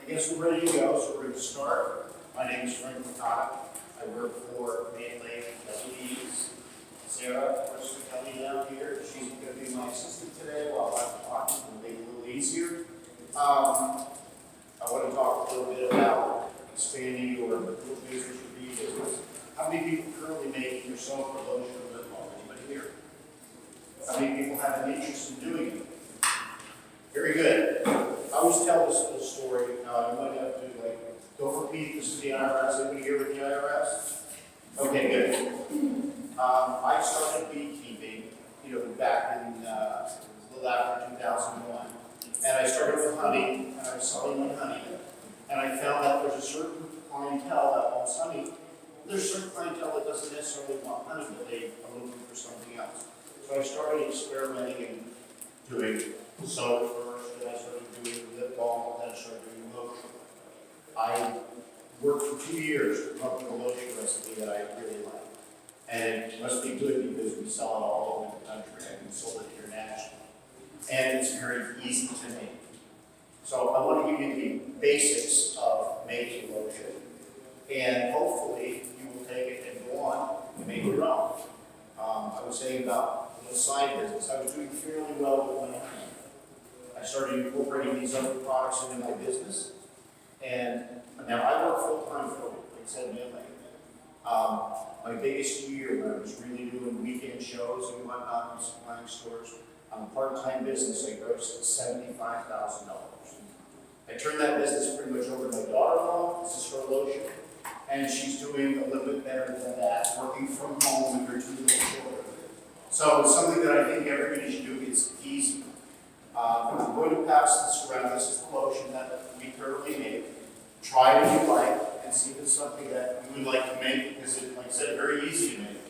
I guess we're ready to go, so we're going to start. My name is Frank Makata. I work for mainly LEDs. Sarah, of course, is coming down here. She's going to be my assistant today while I'm talking to make it a little easier. I want to talk a little bit about expanding your business or business. How many people currently making your soap or lotion or lip balm? Anybody here? How many people have an interest in doing it? Very good. I always tell this little story. You might have to don't repeat this to the IRS. Anybody here with the IRS? Okay, good. I started beekeeping, back in a little after 2001, and I started with honey, and I was selling my honey, and I found that there's a certain clientele that wants honey. There's a certain clientele that doesn't necessarily want honey, but they are looking for something else. So I started experimenting and doing soap first, then I started doing lip balm, then I started doing lotion. I worked for 2 years to come up with a lotion recipe that I really like. And it must be good because we sell it all over the country. I can sold it internationally. And it's very easy to make. So I want to give you the basics of making lotion. And hopefully you will take it and go on and make your own. I was saying about the side business. I was doing fairly well with my honey. I started incorporating these other products into my business. And now I work full-time for it, like I said, mainly. My biggest year when I was really doing weekend shows and whatnot in supplying stores, on a part-time business, I grossed $75,000. I turned that business pretty much over to my daughter-in-law. This is her lotion, and she's doing a little bit better than that, working from home with her 2 little children. So it's something that I think everybody should do. It's easy. I'm going to pass this around. This is the lotion that we currently make. Try it if you like, and see if it's something that you would like to make, because it's, like I said, very easy to make.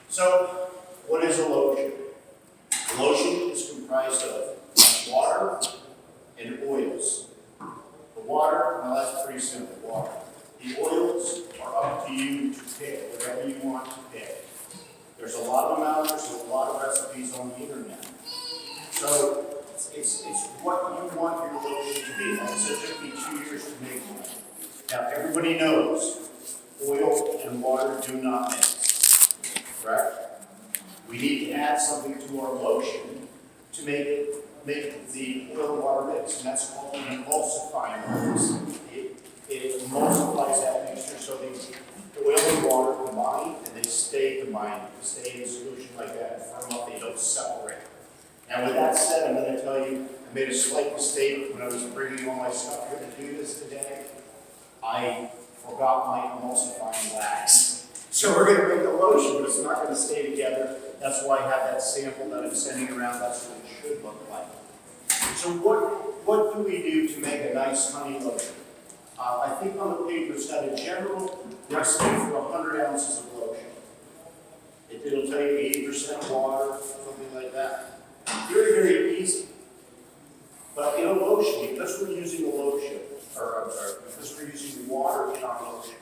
So, what is a lotion? A lotion is comprised of water and oils. The water, well, that's pretty simple, water. The oils are up to you to pick whatever you want to pick. There's a lot of them out there, there's a lot of recipes on the internet. So, it's what you want your lotion to be. Like I said, it took me 2 years to make one. Now, everybody knows oil and water do not mix, correct? We need to add something to our lotion to make the oil and water mix, and that's called an emulsifying. It emulsifies that mixture so the oil and water combine, and they stay combined. They stay in solution like that and firm up, they don't separate. Now, with that said, I'm going to tell you, I made a slight mistake when I was bringing all my stuff here to do this today. I forgot my emulsifying wax. So we're going to make the lotion, but it's not going to stay together. That's why I have that sample that I'm sending around. That's what it should look like. So what do we do to make a nice honey lotion? I think on the paper it's got a general recipe for 100 ounces of lotion. It'll tell you 80% water, something like that. Very, very easy. But in a lotion, because we're using a lotion, because we're using water in our lotion,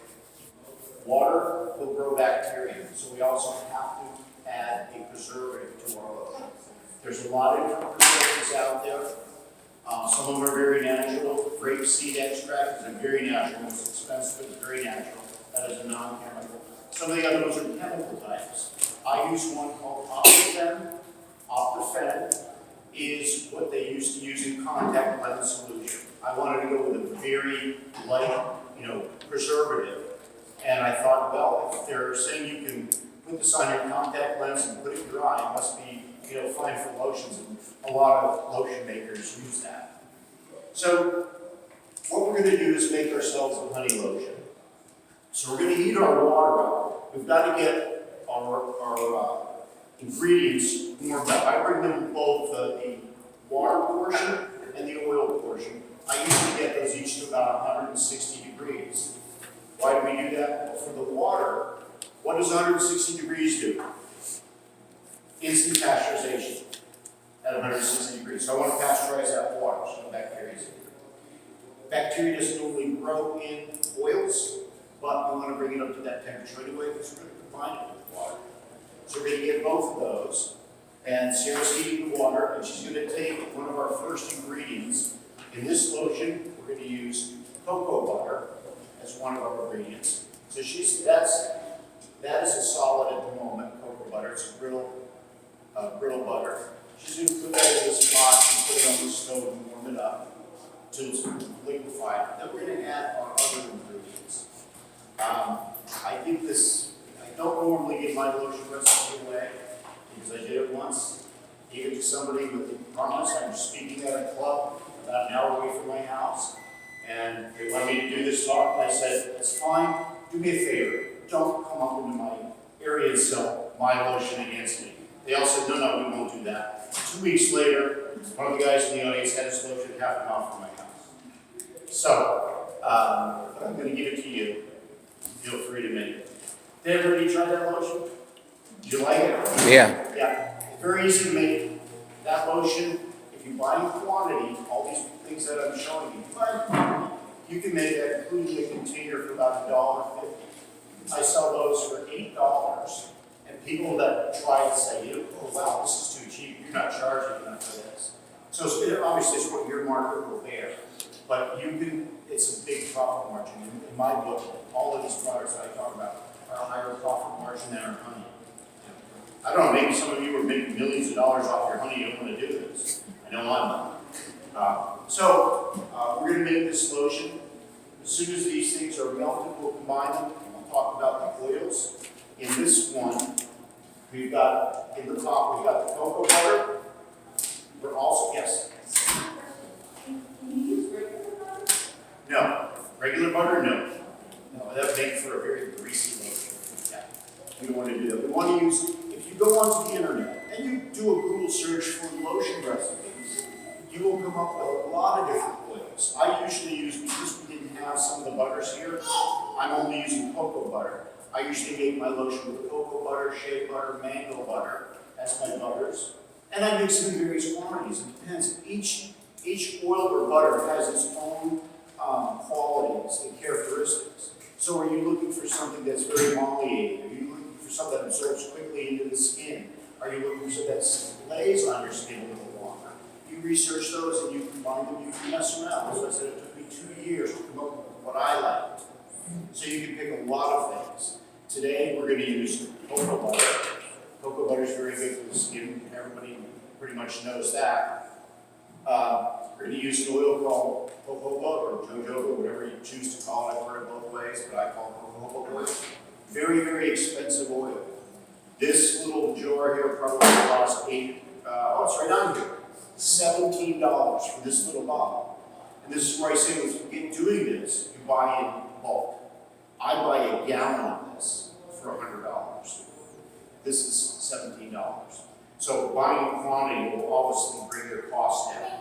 water will grow bacteria. So we also have to add a preservative to our lotion. There's a lot of different preservatives out there. Some of them are very natural. Grape seed extract is very natural. Most expensive is very natural. That is a non-chemical. Some of the other ones are chemical types. I use one called Optifen. Optifen is what they used to use in contact lens solution. I wanted to go with a very light, preservative. And I thought, well, if they're saying you can put this on your contact lens and put it in your eye, it must be, fine for lotions. And a lot of lotion makers use that. So what we're going to do is make ourselves a honey lotion. So we're going to heat our water up. We've got to get our ingredients warmed up. I bring them both the water portion and the oil portion. I usually get those each to about 160 degrees. Why do we do that? Well, for the water, what does 160 degrees do? Instant pasteurization at 160 degrees. So I want to pasteurize that water so no bacteria is in it. Bacteria doesn't normally grow in oils, but we want to bring it up to that temperature anyway because we're going to combine it with water. So we're going to get both of those. And Sarah's heating the water, and she's going to take one of our first ingredients, In this lotion, we're going to use cocoa butter as one of our ingredients. So that is a solid at the moment, cocoa butter. It's a brittle butter. She's going to put that in this pot and put it on the stove and warm it up until it's liquefied. Then we're going to add our other ingredients. I don't normally give my lotion recipe away because I did it once. Gave it to somebody with the promise. I was speaking at a club about an hour away from my house. And they wanted me to do this talk. And I said, it's fine. Do me a favor. Don't come up into my area and sell my lotion against me. They all said, no, we won't do that. 2 weeks later, one of the guys in the audience had his lotion half a mile from my house. So, I'm going to give it to you. Feel free to make it. Did everybody try that lotion? Did you like it? Yeah. Yeah. It's very easy to make. That lotion, if you buy in quantity, all these things that I'm showing you, you can make that including a container for about $1.50. I sell those for $8. And people that try to say, oh wow, this is too cheap, you're not charging enough for this. So obviously it's what your market will bear. But it's a big profit margin. In my book, all of these products that I talk about are a higher profit margin than our honey. I don't know, maybe some of you are making millions of dollars off your honey, you don't want to do this. I know I'm not. We're going to make this lotion. As soon as these things are melted, we'll combine them. I'll talk about the oils. In this one, we've got, in the top, we've got the cocoa butter. We're also, yes? No. Regular butter? No. No, that would make for a very greasy lotion. Yeah. We don't want to do that. We want to use, if you go onto the internet and you do a Google search for lotion recipes, you will come up with a lot of different oils. I usually use, because we didn't have some of the butters here, I'm only using cocoa butter. I usually make my lotion with cocoa butter, shea butter, mango butter as my butters. And I mix them in various quantities. It depends. Each oil or butter has its own qualities and characteristics. So are you looking for something that's very molliating? Are you looking for something that absorbs quickly into the skin? Are you looking for something that lays on your skin a little longer? You research those and you combine them, you can mess around. So I said it took me 2 years to come up with what I liked. So you can pick a lot of things. Today we're going to use cocoa butter. Cocoa butter is very good for the skin. Everybody pretty much knows that. We're going to use an oil called jojoba or jojoba, whatever you choose to call it. I've heard it both ways, but I call it jojoba oil. Very, very expensive oil. This little jar here probably costs it's right on here, $17 for this little bottle. And this is where I say, if you get doing this, you buy in bulk. I buy a gallon of this for $100. This is $17. So buying in quantity will obviously bring your cost down.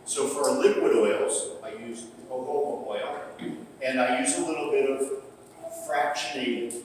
So for our liquid oils, I use jojoba oil, and I use a little bit of fractionated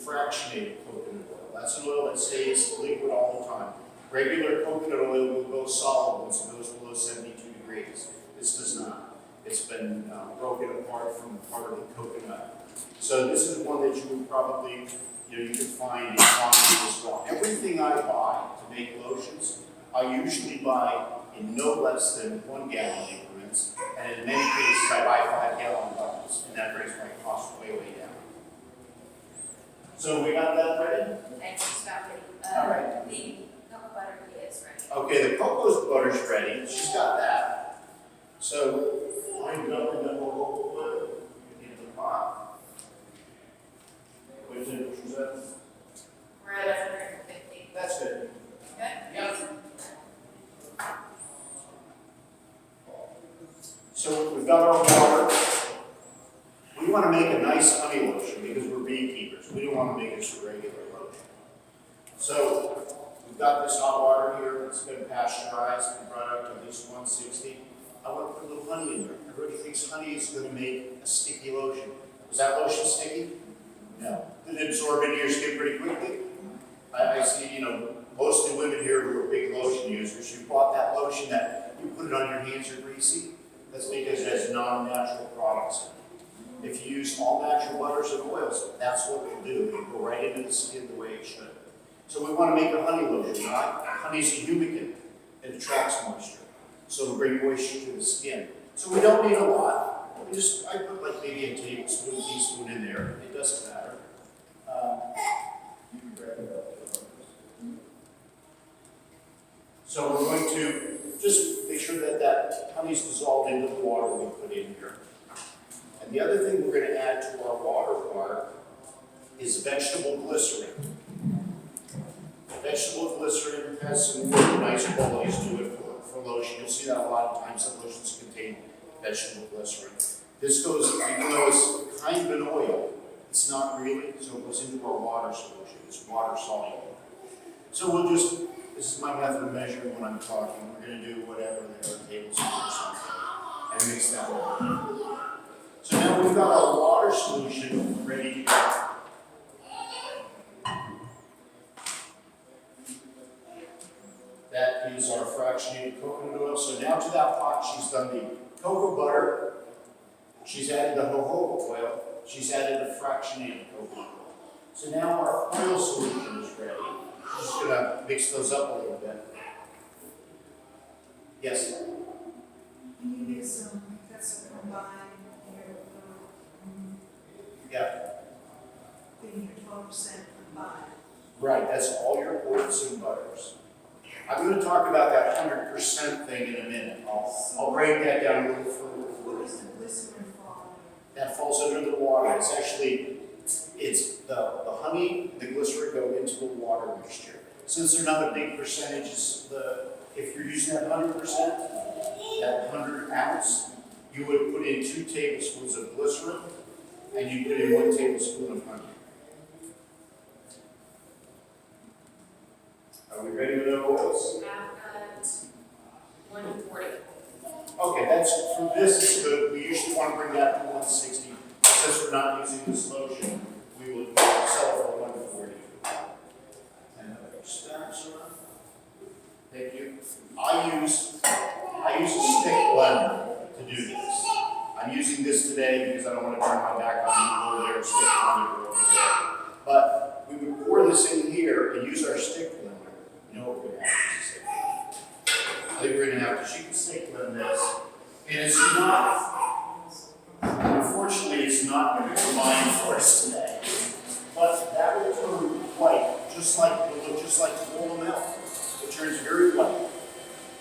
coconut oil. That's an oil that stays liquid all the time. Regular coconut oil will go solid once it goes below 72 degrees. This does not. It's been broken apart from part of the coconut. So this is one that you would probably, you can find in quantity as well. Everything I buy to make lotions, I usually buy in no less than 1 gallon increments, and in many cases I buy 5-gallon bottles, and that brings my cost way, way down. So we got that ready? Thanks, Scott. All right. The cocoa butter is ready. Okay, the cocoa butter's ready. She's got that. So I'm dumping the cocoa butter into the pot. What is it? Which was that? We're at 150. That's good. Okay? Yeah. So we've got our water. We want to make a nice honey lotion because we're beekeepers. We don't want to make it just a regular lotion. So we've got this hot water here that's been pasteurized and brought up to at least 160. I want to put a little honey in there. Everybody thinks honey is going to make a sticky lotion. Was that lotion sticky? No. Did it absorb into your skin pretty quickly? I see, mostly women here who are big lotion users. You bought that lotion that you put it on your hands are greasy. That's because it has non-natural products in it. If you use all natural butters and oils, that's what it'll do. It'll go right into the skin the way it should. So we want to make a honey lotion, right? Honey is a humectant. It attracts moisture. So it'll bring moisture to the skin. So we don't need a lot. I put like maybe a tablespoon, teaspoon in there. It doesn't matter. You can grab it up. So we're going to just make sure that that honey's dissolved into the water we put in here. And the other thing we're going to add to our water part is vegetable glycerin. Vegetable glycerin has some really nice qualities to it for lotion. You'll see that a lot of times that lotions contain vegetable glycerin. This goes, even though it's kind of an oil, it's not really, so it goes into our water solution. It's water soluble. So we'll just, this is my method of measuring when I'm talking. We're going to do whatever there are tablespoons or something and mix that up. So now we've got our water solution ready to go. That is our fractionated coconut oil. So now to that pot, she's done the cocoa butter, she's added the jojoba oil, she's added the fractionated coconut oil. So now our oil solution is ready. I'm just going to mix those up a little bit. Yes? Can you mix them, that's a combined, Yeah. being 12% combined. Right, that's all your oils and butters. I'm going to talk about that 100% thing in a minute. I'll break that down a little further. What does the glycerin fall That falls under the water. It's actually, it's the honey, the glycerin go into the water mixture. Since they're not a big percentage, if you're using that 100%, that 100 ounce, you would put in 2 tablespoons of glycerin, and you put in 1 tablespoon of honey. Are we ready with our oils? I've got 140. Okay, that's, for this is good. We usually want to bring that to 160. Since we're not using this lotion, we will sell for 140. And stacks around. Thank you. I use a stick blender to do this. I'm using this today because I don't want to turn my back on you over there and stick blender over there. But we would pour this in here and use our stick blender. You know what we're going to have to say. I think we're going to have to, she can stick blend this. And it's not, unfortunately, it's not going to combine for us today. But that will turn white, it'll look just like whole milk. It turns very white.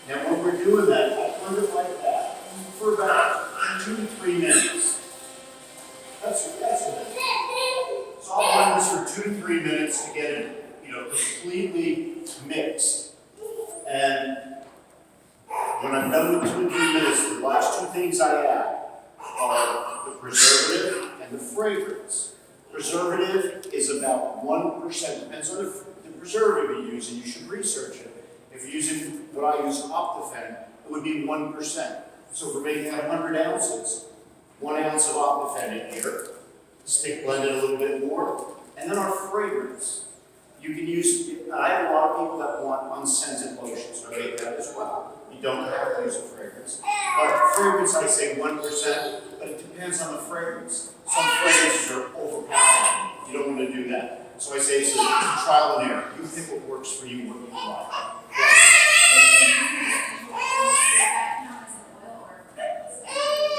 Now when we're doing that, I put it like that for about 2 to 3 minutes. That's it. So I'll blend this for 2 to 3 minutes to get it, completely mixed. And when I'm done with 2 to 3 minutes, the last 2 things I add are the preservative and the fragrance. Preservative is about 1%, depends on the preservative you use, and you should research it. If you're using what I use, Optifen, it would be 1%. So if we're making that 100 ounces, 1 ounce of Optifen in here, stick blend it a little bit more, and then our fragrance. You can use, I have a lot of people that want unscented lotions, so I make that as well. You don't have to use a fragrance. But fragrance, I say 1%, but it depends on the fragrance. Some fragrances are overpowering. You don't want to do that. So I say it's a trial and error. You pick what works for you, what you like.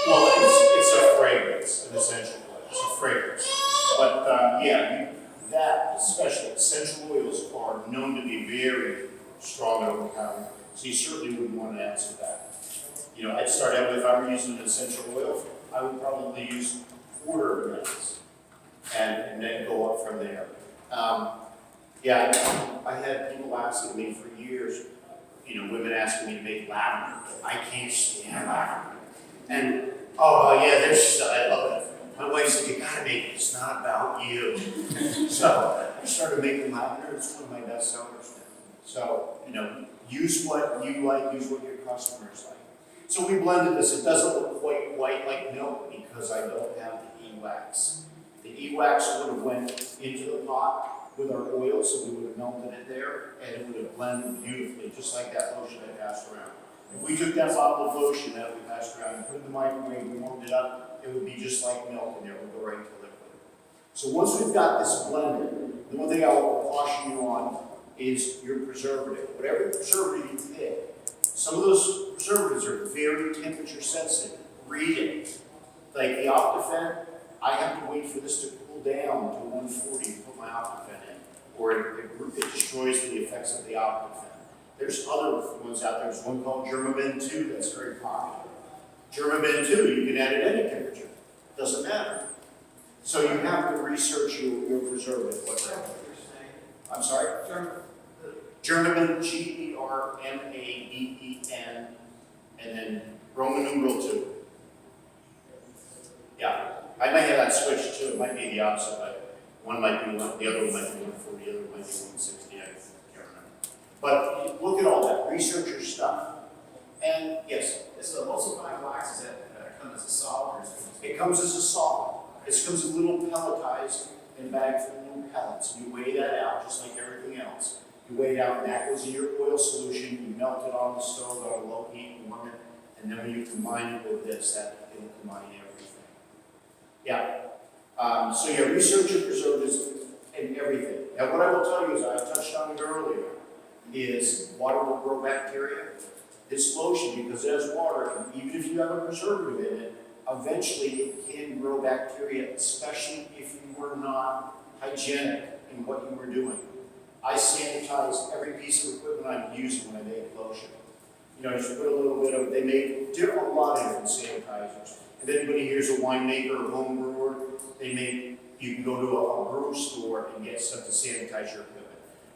Well, it's a fragrance, an essential oil. It's a fragrance. But that, especially essential oils, are known to be very strong and overpowering. So you certainly wouldn't want an ounce of that. I'd start out with, if I were using an essential oil, I would probably use 1/4 of an ounce and then go up from there. I had people asking me for years, women asking me to make lavender. I can't stand lavender. And, I love it. My wife said, you gotta make it, it's not about you. So I started making lavender, it's one of my best sellers now. So, use what you like, use what your customers like. So we blended this. It doesn't look quite white like milk because I don't have the e-wax. The e-wax would have went into the pot with our oil, so we would have melted it there, and it would have blended beautifully, just like that lotion I passed around. If we took that bottle of lotion that we passed around and put it in the microwave and warmed it up, it would be just like milk, and it would go right to liquid. So once we've got this blended, the one thing I will caution you on is your preservative. Whatever preservative you pick, some of those preservatives are very temperature sensitive. reading. Like the Optifan, I have to wait for this to cool down to 140 to put my Optifan in, or it destroys the effects of the Optifan. There's other ones out there. There's one called Germaben 2 that's very popular. Germaben 2, you can add at any temperature. Doesn't matter. So you have to research your preservative. What's that? I'm sorry? Germaben, Germaben, and then Roman numeral 2. Yeah, I might have that switched too. It might be the opposite, but one might be one, the other one might be 140, the other one might be 160. I can't remember. But look at all that. Research your stuff. And yes, Is the emulsifying wax, does that come as a solid or is it? it comes as a solid. It comes a little pelletized and bagged for little pellets. You weigh that out just like everything else. You weigh it out, and that goes in your oil solution. You melt it on the stove on a low heat, warm it, and then when you combine it with this, that it'll combine everything. Yeah. So yeah, research your preservatives and everything. Now, what I will tell you is, I touched on it earlier, is water will grow bacteria. This lotion, because it has water, and even if you have a preservative in it, eventually it can grow bacteria, especially if you were not hygienic in what you were doing. I sanitize every piece of equipment I'm using when I make lotion. You know, just put a little bit of, they make a lot of different sanitizers. If anybody here's a winemaker or home brewer, you can go to a brew store and get stuff to sanitize your equipment.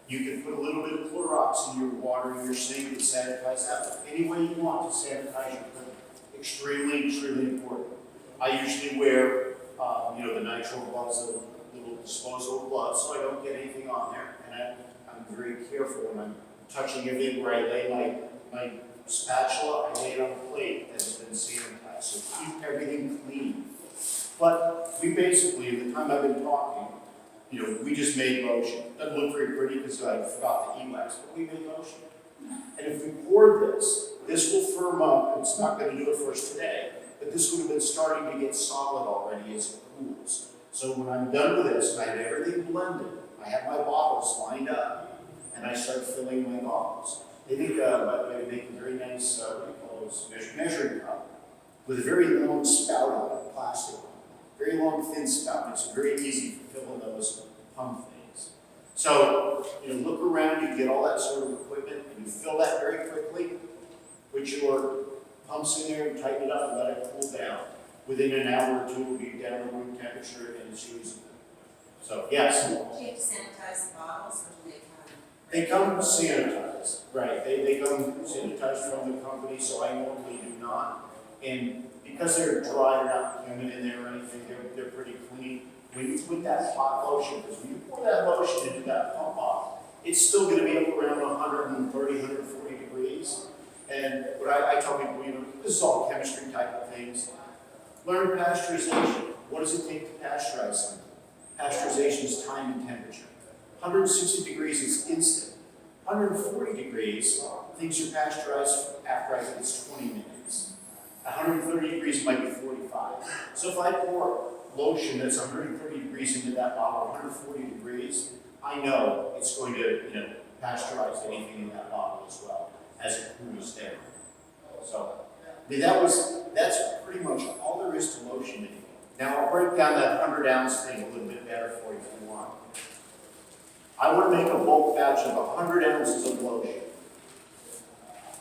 You can put a little bit of Clorox in your water in your sink and sanitize that any way you want to sanitize your equipment. Extremely, extremely important. I usually wear, the nitro gloves, the little disposable gloves, so I don't get anything on there. And I'm very careful when I'm touching everything. Where I lay my spatula, I lay it on a plate that has been sanitized. So keep everything clean. But we basically, in the time I've been talking, we just made lotion. Doesn't look very pretty because I forgot the e-wax, but we made lotion. And if we poured this will firm up. It's not going to do it for us today, but this would have been starting to get solid already as it cools. So when I'm done with this, and I have everything blended, I have my bottles lined up, and I start filling my bottles. They make a very nice, measuring cup with a very long spout on it, plastic one. Very long, thin spout. It's very easy for filling those pump things. So, look around, you get all that sort of equipment, and you fill that very quickly. Put your pumps in there and tighten it up and let it cool down. Within an hour or two, it'll be down to room temperature and it's usable. So, yes? Do you have to sanitize the bottles or do they come? They come sanitized, right? They come sanitized from the company, so I normally do not. And because they're dry, they're not humid in there or anything, they're pretty clean. When you put that hot lotion, because when you pour that lotion into that pump off, it's still going to be up around 130, 140 degrees. And what I tell people, this is all chemistry type of things. Learn pasteurization. What does it take to pasteurize something? Pasteurization is time and temperature. 160 degrees is instant. 140 degrees, things are pasteurized after I think it's 20 minutes. 130 degrees might be 45. So if I pour lotion that's 130 degrees into that bottle, 140 degrees, I know it's going to, pasteurize anything in that bottle as well as it cools down. So, that's pretty much all there is to lotion making. Now I'll break down that 100-ounce thing a little bit better for you if you want. I want to make a bulk batch of 100 ounces of lotion.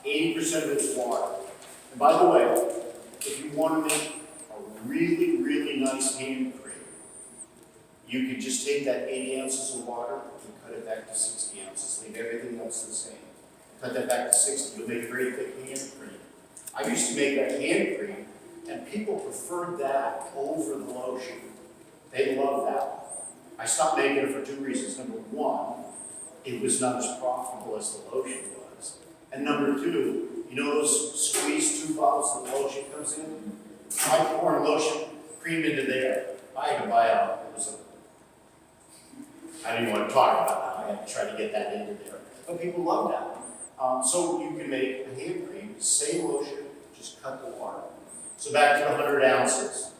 80% of it's water. And by the way, if you want to make a really, really nice hand cream, you could just take that 80 ounces of water and cut it back to 60 ounces. Leave everything else the same. Cut that back to 60. You'll make a very thick hand cream. I used to make that hand cream, and people preferred that over the lotion. They love that. I stopped making it for two reasons. Number one, it was not as profitable as the lotion was. And number two, those squeeze 2 bottles that the lotion comes in? I pour lotion cream into there. I had to buy it out. I didn't even want to talk about that. I had to try to get that into there. But people love that. So you can make a hand cream, same lotion, just cut the water. So back to the 100 ounces.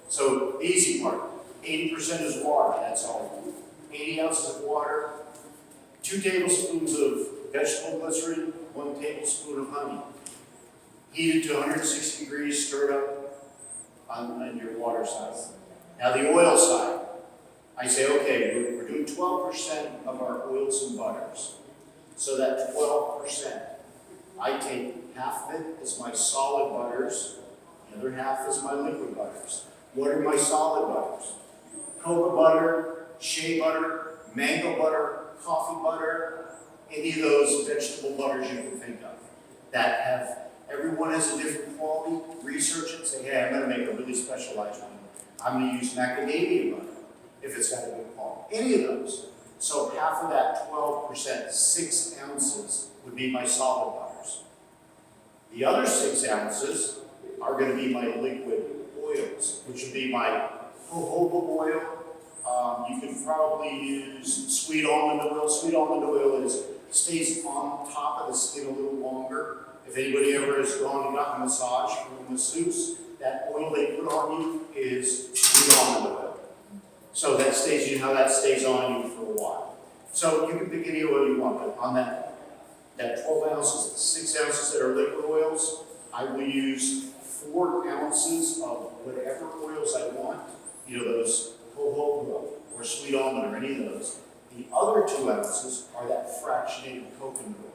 So the easy part, 80% is water, that's all. 80 ounces of water, 2 tablespoons of vegetable glycerin, 1 tablespoon of honey. Heat it to 160 degrees, stir it up water side. Now the oil side, I say, okay, we're doing 12% of our oils and butters. So that 12%, I take half of it as my solid butters, the other half is my liquid butters. What are my solid butters? Cocoa butter, shea butter, mango butter, coffee butter, any of those vegetable butters you can think of that have, everyone has a different quality. Research it, say, hey, I'm going to make a really specialized one. I'm going to use macadamia butter if it's got a good quality. Any of those. So half of that 12%, 6 ounces, would be my solid butters. The other 6 ounces are going to be my liquid oils, which would be my jojoba oil. You can probably use sweet almond oil. Sweet almond oil stays on top of the skin a little longer. If anybody ever has gone and gotten a massage from a masseuse, that oil they put on you is sweet almond oil. So that stays, you know how that stays on you for a while. So you can pick any oil you want, but on that 12 ounces, 6 ounces that are liquid oils, I will use 4 ounces of whatever oils I want, you know, those jojoba or sweet almond or any of those. The other 2 ounces are that fractionated coconut oil.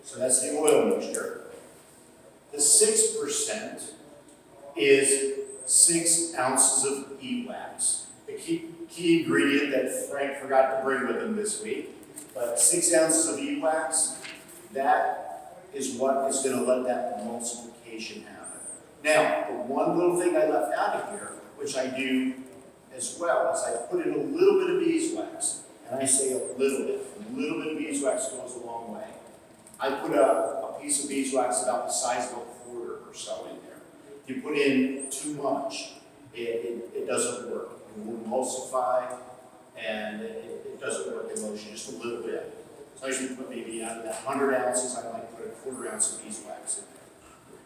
So that's the oil mixture. The 6% is 6 ounces of e-wax. The key ingredient that Frank forgot to bring with him this week. But 6 ounces of e-wax, that is what is going to let that emulsification happen. Now, the one little thing I left out of here, which I do as well, is I put in a little bit of beeswax. And I say a little bit. A little bit of beeswax goes a long way. I put a piece of beeswax about the size of a quarter or so in there. If you put in too much, it doesn't work. It will emulsify, and it doesn't work in lotion, just a little bit. So I usually put maybe out of that 100 ounces, I might put a quarter ounce of beeswax in there.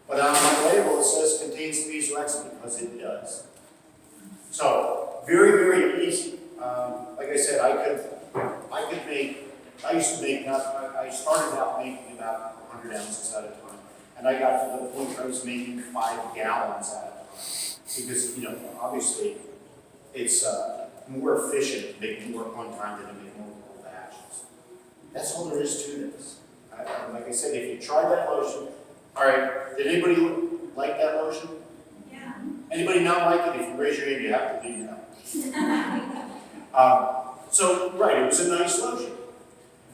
But on my label, it says contains beeswax because it does. So, very, very easy. Like I said, I started out making about 100 ounces at a time. And I got to the point where I was making 5 gallons at a time. Because, you know, obviously, it's more efficient to make more at one time than to make multiple batches. That's all there is to this. Like I said, if you try that lotion, all right, did anybody like that lotion? Yeah. Anybody not like it? If you raise your hand, you have to leave now. Right, it was a nice lotion.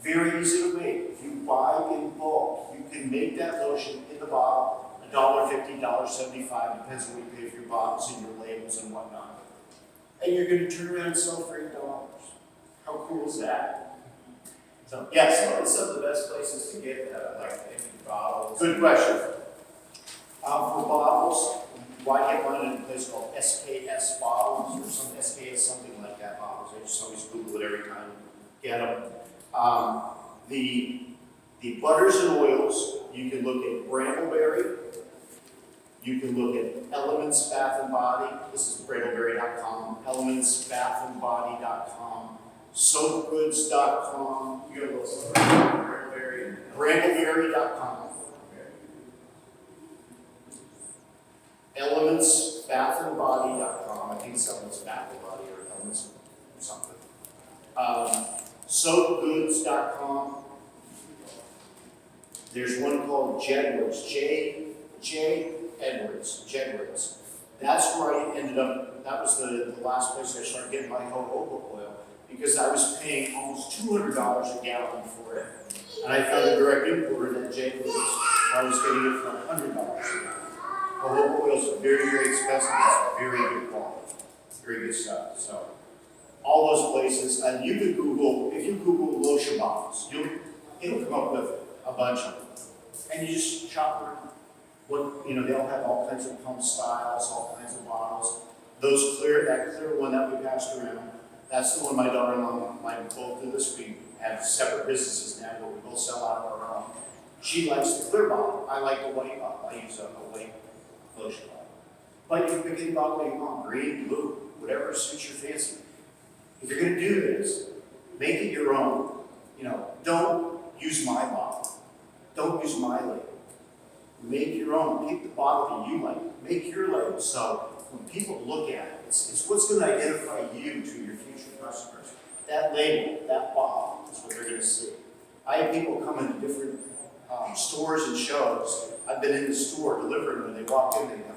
Very easy to make. If you buy in bulk, you can make that lotion in the bottle, $1.50, $1.75, depends on what you pay for your bottles and your labels and whatnot. And you're going to turn around and sell for $8. How cool is that? So, yes? What are some of the best places to get like empty bottles? Good question. For bottles, why get one in a place called SKS bottles or some SKS something like that bottles? I just always Google it every time I get them. The butters and oils, you can look at Brambleberry. You can look at Elements Bath and Body. This is brambleberry.com. Elementsbathandbody.com. Soapgoods.com. You go to Brambleberry. Brambleberry.com. Elementsbathandbody.com. I think it's Elements Bath and Body or Elements something. Soapgoods.com. There's one called Jedwards, J. Edwards, Jedwards. That's where I ended up, that was the last place I started getting my jojoba oil because I was paying almost $200 a gallon for it. And I found a direct importer at Jedwards where I was getting it for $100 a gallon. Jojoba oils are very, very expensive. It's very good quality. Very good stuff. So, all those places, and you can Google, if you Google lotion bottles, it'll come up with a bunch of them. And you just shop around. They'll have all kinds of pump styles, all kinds of bottles. That clear one that we passed around, that's the one my daughter-in-law and I both do this. We have separate businesses now where we both sell out of our own. She likes the clear bottle. I like the white bottle. I use a white lotion bottle. But you can pick any bottle you want, green, blue, whatever suits your fancy. If you're going to do this, make it your own. Don't use my bottle. Don't use my label. Make your own. Pick the bottle that you like. Make your label. So when people look at it, it's what's going to identify you to your future customers. That label, that bottle is what they're going to see. I have people come into different stores and shows. I've been in the store delivering when they walk in, they go,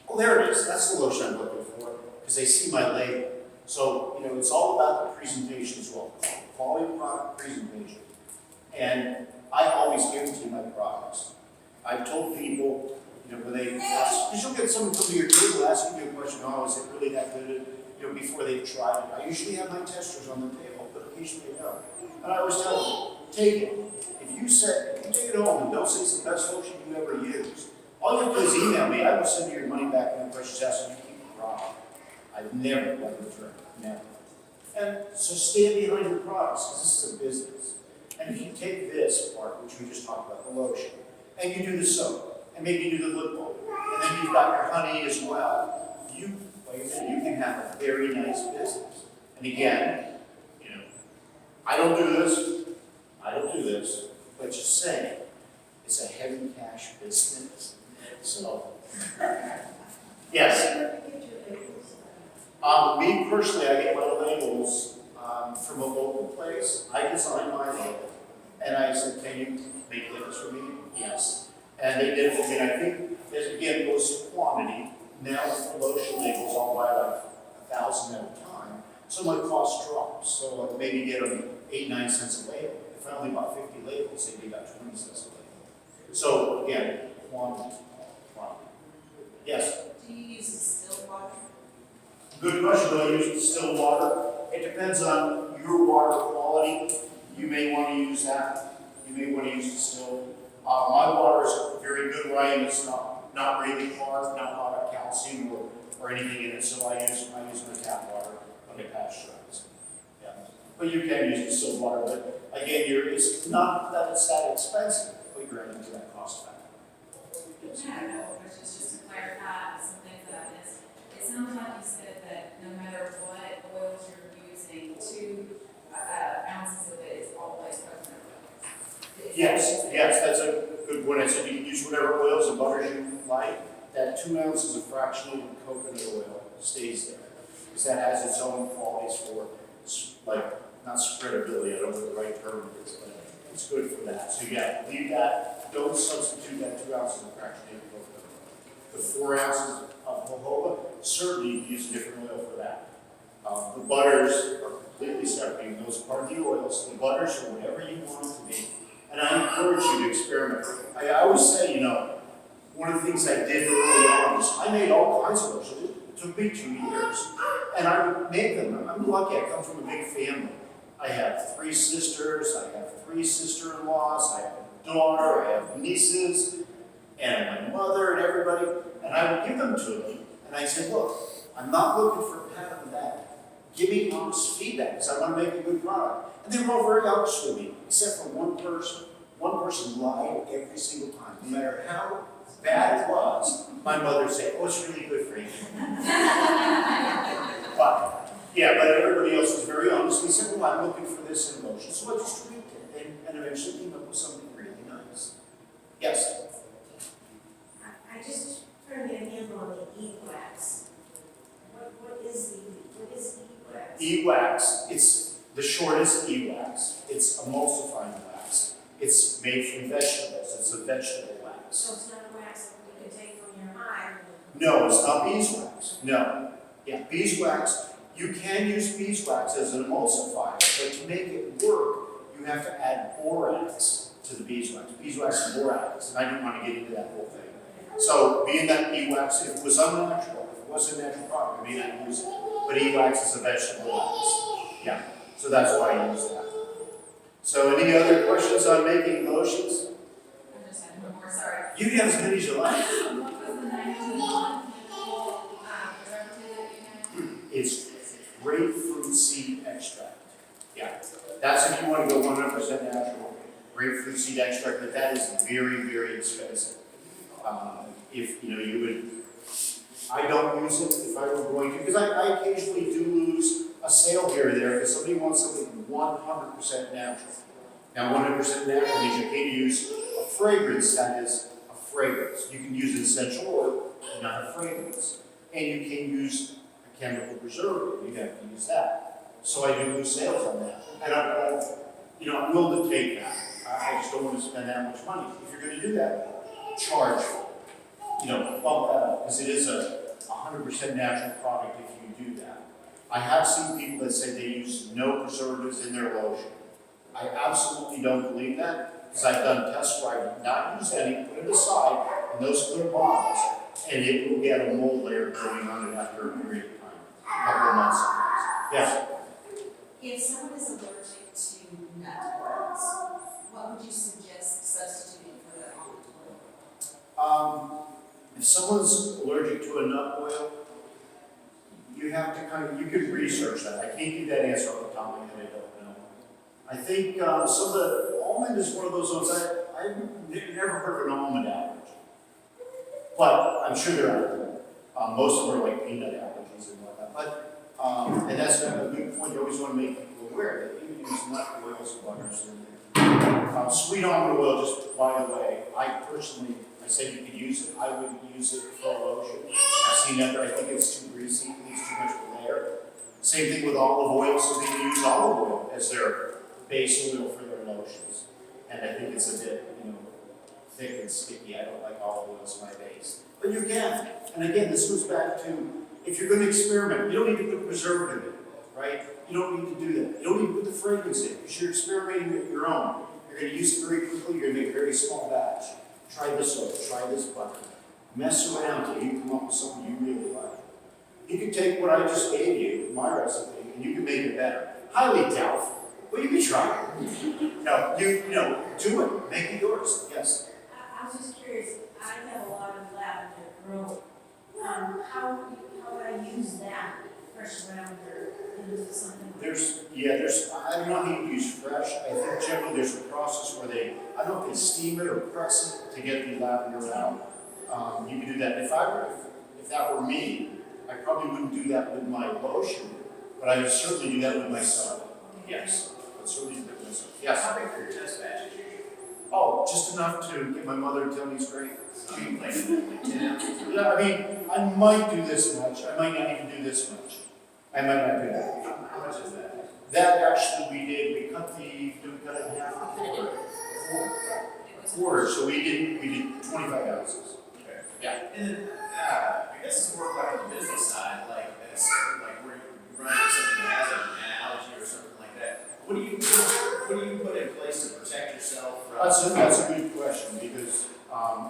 oh, there it is. That's the lotion I'm looking for, because they see my label. So, it's all about the presentation as well. Quality product presentation. And I always guarantee my products. I've told people, when they ask, because you'll get someone come to your table asking you a question, oh, is it really that good? Before they've tried it. I usually have my testers on the table, but occasionally I don't. And I always tell them, take it. If you take it home and don't say it's the best lotion you ever used, all you have to do is email me. I will send you your money back in the precious house and you keep the product. I've never let it return. Never. And so stand behind your products, because this is a business. And if you take this part, which we just talked about, the lotion, and you do the soap, and maybe you do the lip balm, and then you've got your honey as well, you can have a very nice business. And again, I don't do this, but just saying, it's a heavy cash business. So, yes. Me personally, I get my labels from a local place. I design my label, and I said, can you make labels for me? Yes. And they did it for me. And I think, as again, goes to quantity. Now with the lotion labels, I'll buy like 1,000 at a time, so my cost drops. So I maybe get them 8-9 cents a label. If I only bought 50 labels, they'd be about 20 cents a label. So again, quantity. Yes? Do you use distilled water? Good question. Do I use distilled water? It depends on your water quality. You may want to use that. You may want to use distilled. My water is very good, Ryan. It's not really hard, not a lot of calcium or anything in it. So I use my tap water when it pasteurized. Yeah. But you can use distilled water. But again, it's not that it's that expensive, but you're into that cost factor. Yes. I have a couple questions just to clarify some things that I missed. It sounds like you said that no matter what oils you're using, 2 ounces of it is always coconut oil. Yes, that's a good point. I said you can use whatever oils and butters you like. That 2 ounces of fractionated coconut oil stays there, because that has its own qualities for, not spreadability, I don't know what the right term is, but it's good for that. So yeah, leave that, don't substitute that 2 ounces of fractionated coconut oil. The 4 ounces of jojoba, certainly you can use a different oil for that. The butters are completely separate. Those are part of the oils. The butters are whatever you want them to be. And I encourage you to experiment. I always say, one of the things I did early on is I made all kinds of lotions. It took me 2 years. And I would make them. I'm lucky, I come from a big family. I have 3 sisters, I have 3 sister-in-laws, I have a daughter, I have nieces, and my mother and everybody. And I would give them to them. And I said, look, I'm not looking for a pat on the back. Give me honest feedback, because I want to make a good product. And they were all very honest with me, except for one person. One person lied every single time. No matter how bad it was, my mother would say, oh, it's really good for you. but everybody else was very honest. They said, well, I'm looking for this in lotion. So I just tweaked it and eventually came up with something really nice. Yes? I just trying to get a handle on the e-wax. What is e-wax? E-wax, it's the shortest e-wax. It's emulsifying wax. It's made from vegetables. It's a vegetable wax. So it's not a wax that you can take from your eye? No, it's not beeswax. No. Yeah, beeswax, you can use beeswax as an emulsifier, but to make it work, you have to add borax to the beeswax. Beeswax and borax, and I didn't want to get into that whole thing. So, being that e-wax, if it was unnatural, if it was a natural product, I may not use it. But e-wax is a vegetable wax. Yeah, so that's why I use that. So, any other questions on making lotions? I just had one more, sorry. You can have as many as you like. What was the name of the preservative that you had? It's grapefruit seed extract. Yeah, that's if you want to go 100% natural. Grapefruit seed extract, but that is very, very expensive. If you would, I don't use it if I were going to, because I occasionally do lose a sale here or there because somebody wants something 100% natural. Now, 100% natural means you can't use a fragrance that is a fragrance. You can use an essential oil, not a fragrance. and you can use a chemical preservative, you have to use that. So I do lose sales on that. And I'm willing to take that. I just don't want to spend that much money. If you're gonna do that, charge for it. Bump that up, because it is a 100% natural product if you do that. I have seen people that say they use no preservatives in their lotion. I absolutely don't believe that, because I've done tests where I did not use any, put it aside in those clear bottles, and it will get a mold layer growing on it after a period of time, a couple of months. Yes? If someone is allergic to nut oils, what would you suggest substituting for the almond oil? If someone's allergic to a nut oil, you have to you can research that. I can't give that answer off the top of my head, I don't know. I think some of the, almond is one of those ones, I've never heard of an almond allergy. But I'm sure there are. Most of them are like peanut allergies and whatnot. But, and that's a good point, you always want to make people aware that you can use nut oils and butters in there. Sweet almond oil, just by the way, I said you could use it, I wouldn't use it for lotion. I've seen that, but I think it's too greasy, it needs too much of a layer. Same thing with olive oil, some people use olive oil as their base oil for their lotions. And I think it's a bit, thick and sticky. I don't like olive oil as my base. But you can. And again, this goes back to, if you're going to experiment, you don't need to put preservative in it, right? You don't need to do that. You don't need to put the fragrance in, because you're experimenting with your own. You're going to use it very quickly, you're going to make a very small batch. Try this oil, try this butter. Mess around till you come up with something you really like. You can take what I just gave you, my recipe, and you can make it better. Highly doubtful, but you can try it. No, do it. Make it yours. Yes. I was just curious, I have a lot of lavender growing. How would I use that fresh lavender into something? I don't know how you use fresh. I think generally there's a process where I don't know if they steam it or press it to get the lavender out. You can do that. If that were me, I probably wouldn't do that with my lotion, but I would certainly do that with my son. Yes, I'd certainly do that with myself. Yes. How big are your test batches usually? Oh, just enough to get my mother to tell me it's great. Like 10 ounces? Yeah, I mean, I might do this much. I might not even do this much. I might not do that. How much is that? That actually we cut it in half. Quarter, so we did 25 ounces. Okay. Yeah. And then, I guess it's more like on the business side, like where you run into something that has an allergy or something like that. What do you put in place to protect yourself from? That's a good question, because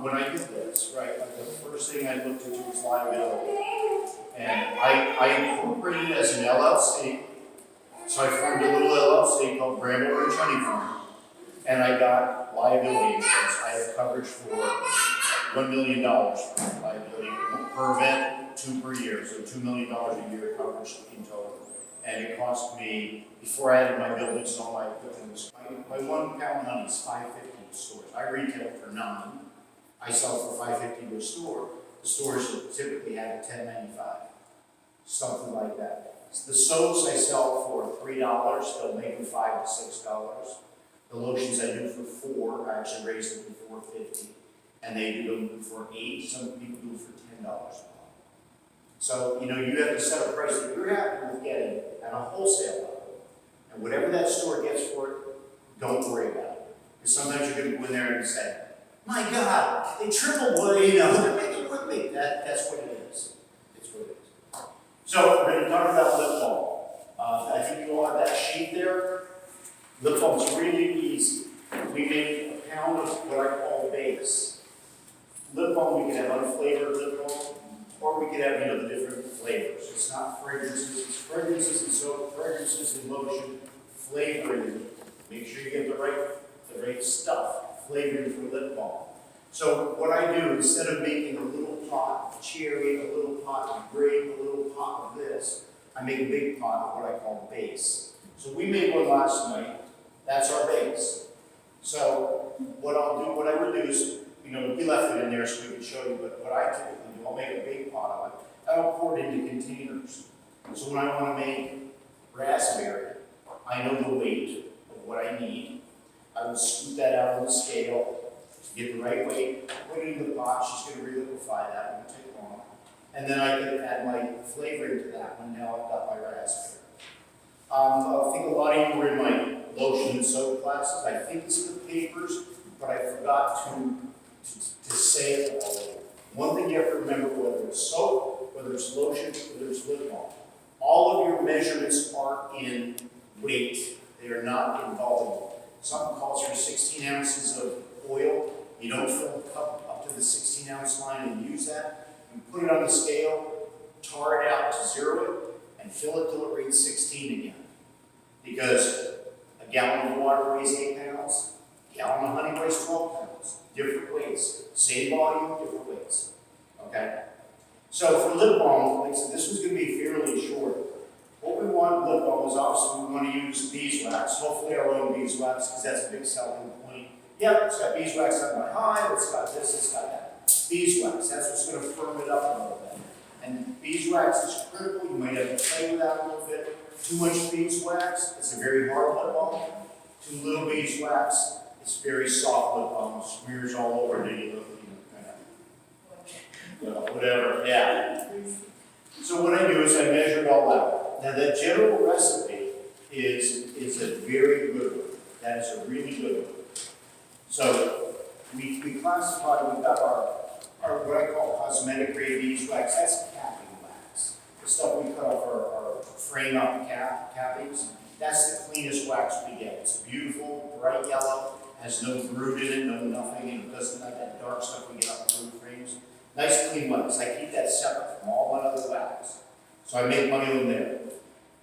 when I did this, right, like the first thing I looked into was liability. And I incorporated it as an LLC. So I formed a little LLC called Bramble Ridge Honey Farm. And I got liability insurance. I have coverage for $1 million for liability per event, 2 per year. So $2 million a year coverage in total. And it cost me, before I added my buildings and all my equipment, my 1 pound honey is $5.50 in stores. I retail for $9. I sell for $5.50 to a store. The stores typically have $10.95, something like that. The soaps I sell for $3, they'll make them $5 to $6. The lotions I do for $4, I actually raise them to $4.50, and they do them for $8. Some people do it for $10. So you have to set a price that you're happy with getting at a wholesale level, and whatever that store gets for it, don't worry about it. Because sometimes you're going to go in there and say, "My God, they tripled what they're making with me." That's what it is. It's what it is. So we're going to talk about lip balm. I think you all have that sheet there. Lip balm is really easy. We make a pound of what I call base. Lip balm, we can have unflavored lip balm, or we can have the different flavors. It's not fragrances, it's fragrances and soap, fragrances and lotion, flavoring. Make sure you get the right stuff, flavoring for lip balm. So what I do, instead of making a little pot of cherry, a little pot of grape, a little pot of this, I make a big pot of what I call base. So we made one last night. That's our base. So what I would do is, we left it in there so we could show you, but what I typically do, I'll make a big pot of it, and I'll pour it into containers. So when I want to make raspberry, I know the weight of what I need. I will scoop that out on the scale, get the right weight, put it in the pot. She's going to reliquefy that, it won't take long. And then I could add my flavoring to that one. Now I've got my raspberry. I think a lot of you were in my lotion and soap classes. I think it's in the papers, but I forgot to say it all. One thing you have to remember, whether it's soap, whether it's lotion, whether it's lip balm, all of your measurements are in weight. They are not in volume. Something calls for 16 ounces of oil. You don't fill a cup up to the 16-ounce line and use that. You put it on the scale, tar it out to 0 it, and fill it till it reads 16 again. Because a gallon of water weighs 8 pounds, a gallon of honey weighs 12 pounds. Different weights. Same volume, different weights. Okay? So for lip balm, like I said, this was going to be fairly short. What we want in lip balm is obviously we want to use beeswax, hopefully our own beeswax, because that's a big selling point. Yep, it's got beeswax on my hive, it's got this, it's got that. Beeswax, that's what's going to firm it up a little bit. And beeswax is critical, you might have to play with that a little bit. Too much beeswax, it's a very hard lip balm. Too little beeswax, it's very soft lip balm, smears all over and you look, whatever, yeah. So what I do is I measure it all out. Now that general recipe is a very good one. That is a really good one. So we classify, we've got our what I call cosmetic grade beeswax. That's capping wax. The stuff we cut off our frame up cappings. That's the cleanest wax we get. It's beautiful, bright yellow, has no brood in it, no nothing, and it doesn't have that dark stuff we get off brood frames. Nice clean wax. I keep that separate from all my other wax. So I make money on there.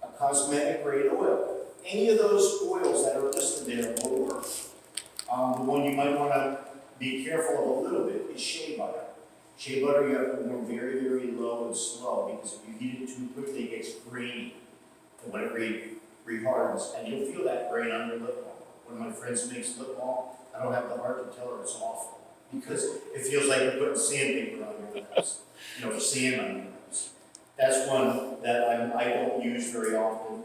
A cosmetic grade oil. Any of those oils that are listed there will work. The one you might want to be careful of a little bit is shea butter. Shea butter you have to warm very, very low and slow because if you heat it too quickly it gets grainy. And when it re-hardens, and you'll feel that grain on your lip balm. One of my friends makes lip balm. I don't have the heart to tell her it's awful because it feels like you're putting sandpaper on your lips. Sand on your lips. That's one that I don't use very often.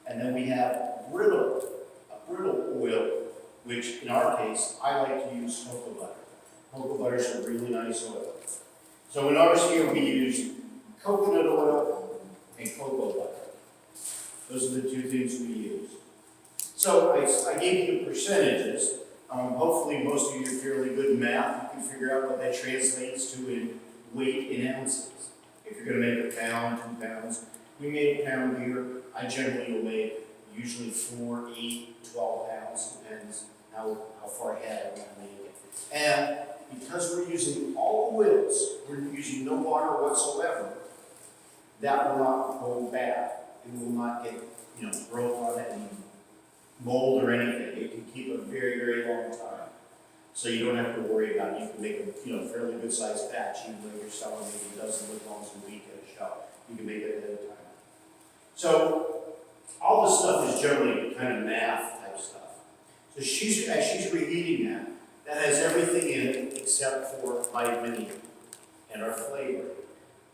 And then we have a brittle oil, which in our case, I like to use cocoa butter. Cocoa butter is a really nice oil. So in ours here, we use coconut oil and cocoa butter. Those are the two things we use. So I gave you the percentages. Hopefully most of you are fairly good in math. You can figure out what that translates to in weight in ounces. If you're going to make a pound, 2 pounds. We made a pound here. I generally will make usually 4, 8, 12 pounds. Depends how far ahead I want to make it. And because we're using all oils, we're using no water whatsoever, that will not go bad. It will not get growth on it and mold or anything. It can keep a very, very long time. So you don't have to worry about it. You can make a fairly good sized batch, even though you're selling maybe a dozen lip balms a week at a shop. You can make it ahead of time. So all this stuff is generally kind of math type stuff. So as she's reheating that has everything in it except for vitamin E and our flavor.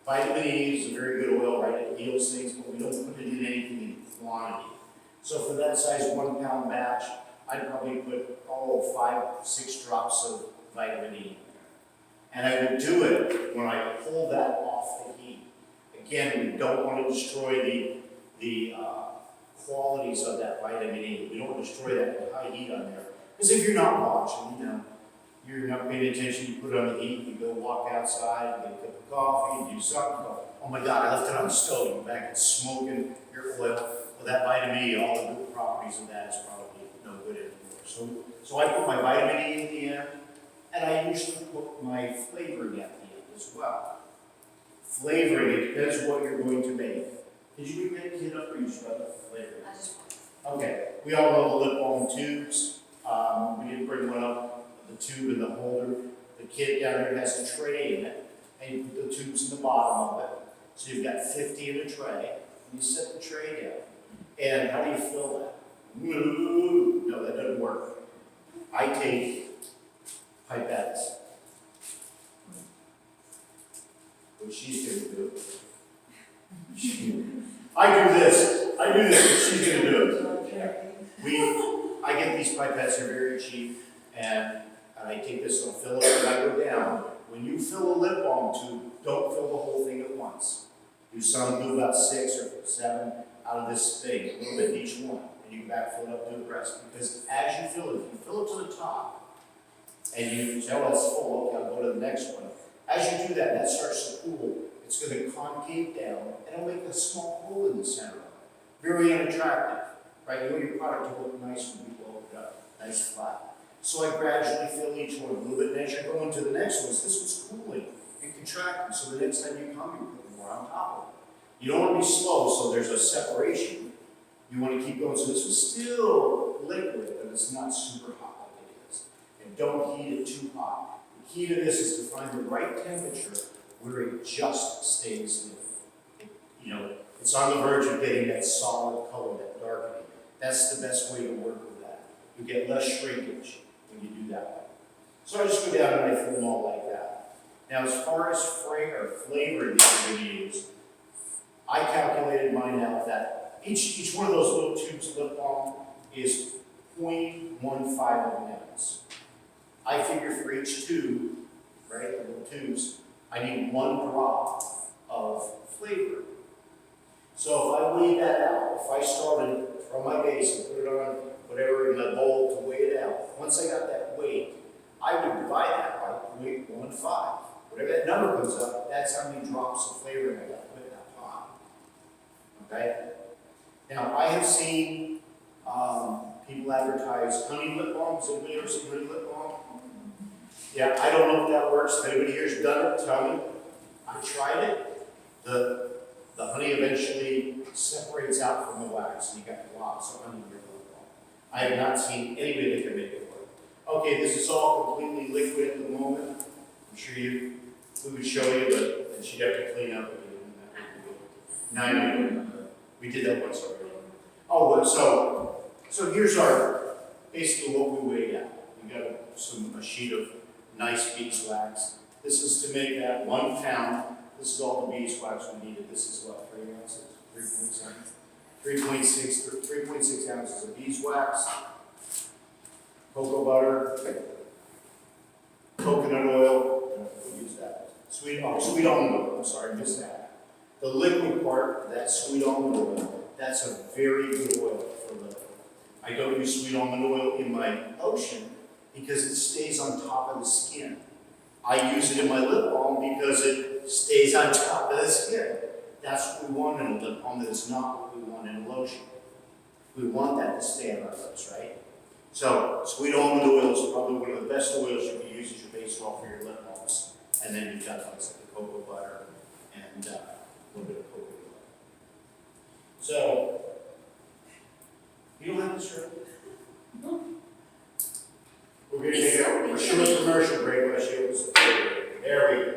Vitamin E is a very good oil, right? It heals things, but we don't put it in anything in quantity. So for that size 1 pound batch, I'd probably put 5, 6 drops of vitamin E in there. And I would do it when I pull that off the heat. Again, we don't want to destroy the qualities of that vitamin E. We don't want to destroy that with high heat on there. Because if you're not watching, you're not paying attention, you put it on the heat, you go walk outside, you get a cup of coffee, you do something, go, oh my God, I left it on the stove, you're back and smoking your oil. Well, that vitamin E, all the good properties of that is probably no good anymore. So I put my vitamin E in the end, and I usually put my flavoring at the end as well. Flavoring, it depends what you're going to make. Did you make that kit up or you just got the flavoring? I just Okay, we all know the lip balm tubes. We didn't bring one up, the tube and the holder. The kit down there has a tray in it, and you put the tubes in the bottom of it. So you've got 50 in a tray, and you set the tray down. And how do you fill that? No, that doesn't work. I take pipettes, which she's going to do. I do this, but she's going to do it. I get these pipettes, they're very cheap, and I take this, I'll fill it, and I go down, when you fill a lip balm tube, don't fill the whole thing at once. Do about 6 or 7 out of this thing, a little bit in each one, and you can backfill it up, do the rest. Because as you fill it, if you fill it to the top, and you say, oh, that's full, okay, I'll go to the next one. As you do that, that starts to cool. It's going to concave down, and it'll make a small hole in the center. Very unattractive, right? You want your product to look nice when people open it up, nice flat. So I gradually fill each one a little bit, and as you're going to the next ones, this was cooling and contracting, so the next time you come, you put more on top of it. You don't want to be slow, so there's a separation. You want to keep going. So this was still liquid, but it's not super hot like it is. And don't heat it too hot. The key to this is to find the right temperature where it just stays liquid. You know, it's on the verge of getting that solid color, that darkening. That's the best way to work with that. You get less shrinkage when you do that way. So I just go down and I fill them all like that. Now, as far as flavor that you're going to use, I calculated mine out that each one of those little tubes lip balm is 0.15 of an ounce. I figure for each tube, right, the little tubes, I need 1 drop of flavor. So if I weigh that out, if I started from my base and put it on whatever in my bowl to weigh it out, once I got that weight, I would divide that by 0.15. Whatever that number comes up, that's how many drops of flavoring I got to put in that pot. Okay? Now, I have seen people advertise honey lip balm. Has anybody ever seen honey lip balm? Yeah, I don't know if that works. If anybody here's done it, tell me. I tried it. The honey eventually separates out from the wax, and you got lots of honey in your lip balm. I have not seen anybody that can make it work. Okay, this is all completely liquid at the moment. I'm sure we would show you, but then she'd have to clean up again. No, we did that once already. Oh, so here's our, basically what we weighed out. We got a sheet of nice beeswax. This is to make that 1 pound. This is all the beeswax we needed. This is what, 3 ounces? 3.6 ounces of beeswax, cocoa butter, coconut oil, we'll use that. Sweet almond oil, I'm sorry, I missed that. The liquid part, that sweet almond oil, that's a very good oil for lip. I don't use sweet almond oil in my lotion because it stays on top of the skin. I use it in my lip balm because it stays on top of the skin. That's what we want in a lip balm, that is not what we want in a lotion. We want that to stay on our lips, right? So, sweet almond oil is probably one of the best oils you can use as your base oil for your lip balms. And then you've got things like the cocoa butter and a little bit of coconut oil. So, you don't have to serve it. We're going to take a short commercial break. Let's use it. There we go.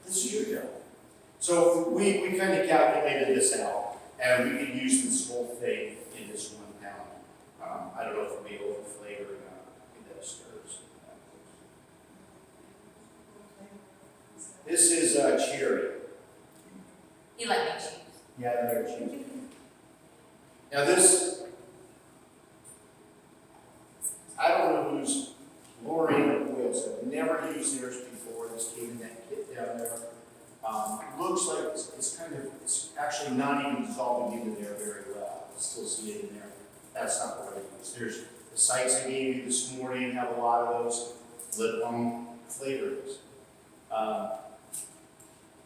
This is your job. So we kind of calculated this out, and we could use this whole thing in this 1 pound. I don't know if it'll be over flavor or not. I think that stirs. This is cherry. You like me cheese? Yeah, they're cheese. Now this, I don't know who's Lorraine oils. I've never used theirs before. This came in that kit down there. Looks like it's actually not even dissolving into there very well. You still see it in there. That's not what I use. There's the sites I gave you this morning have a lot of those lip balm flavorings.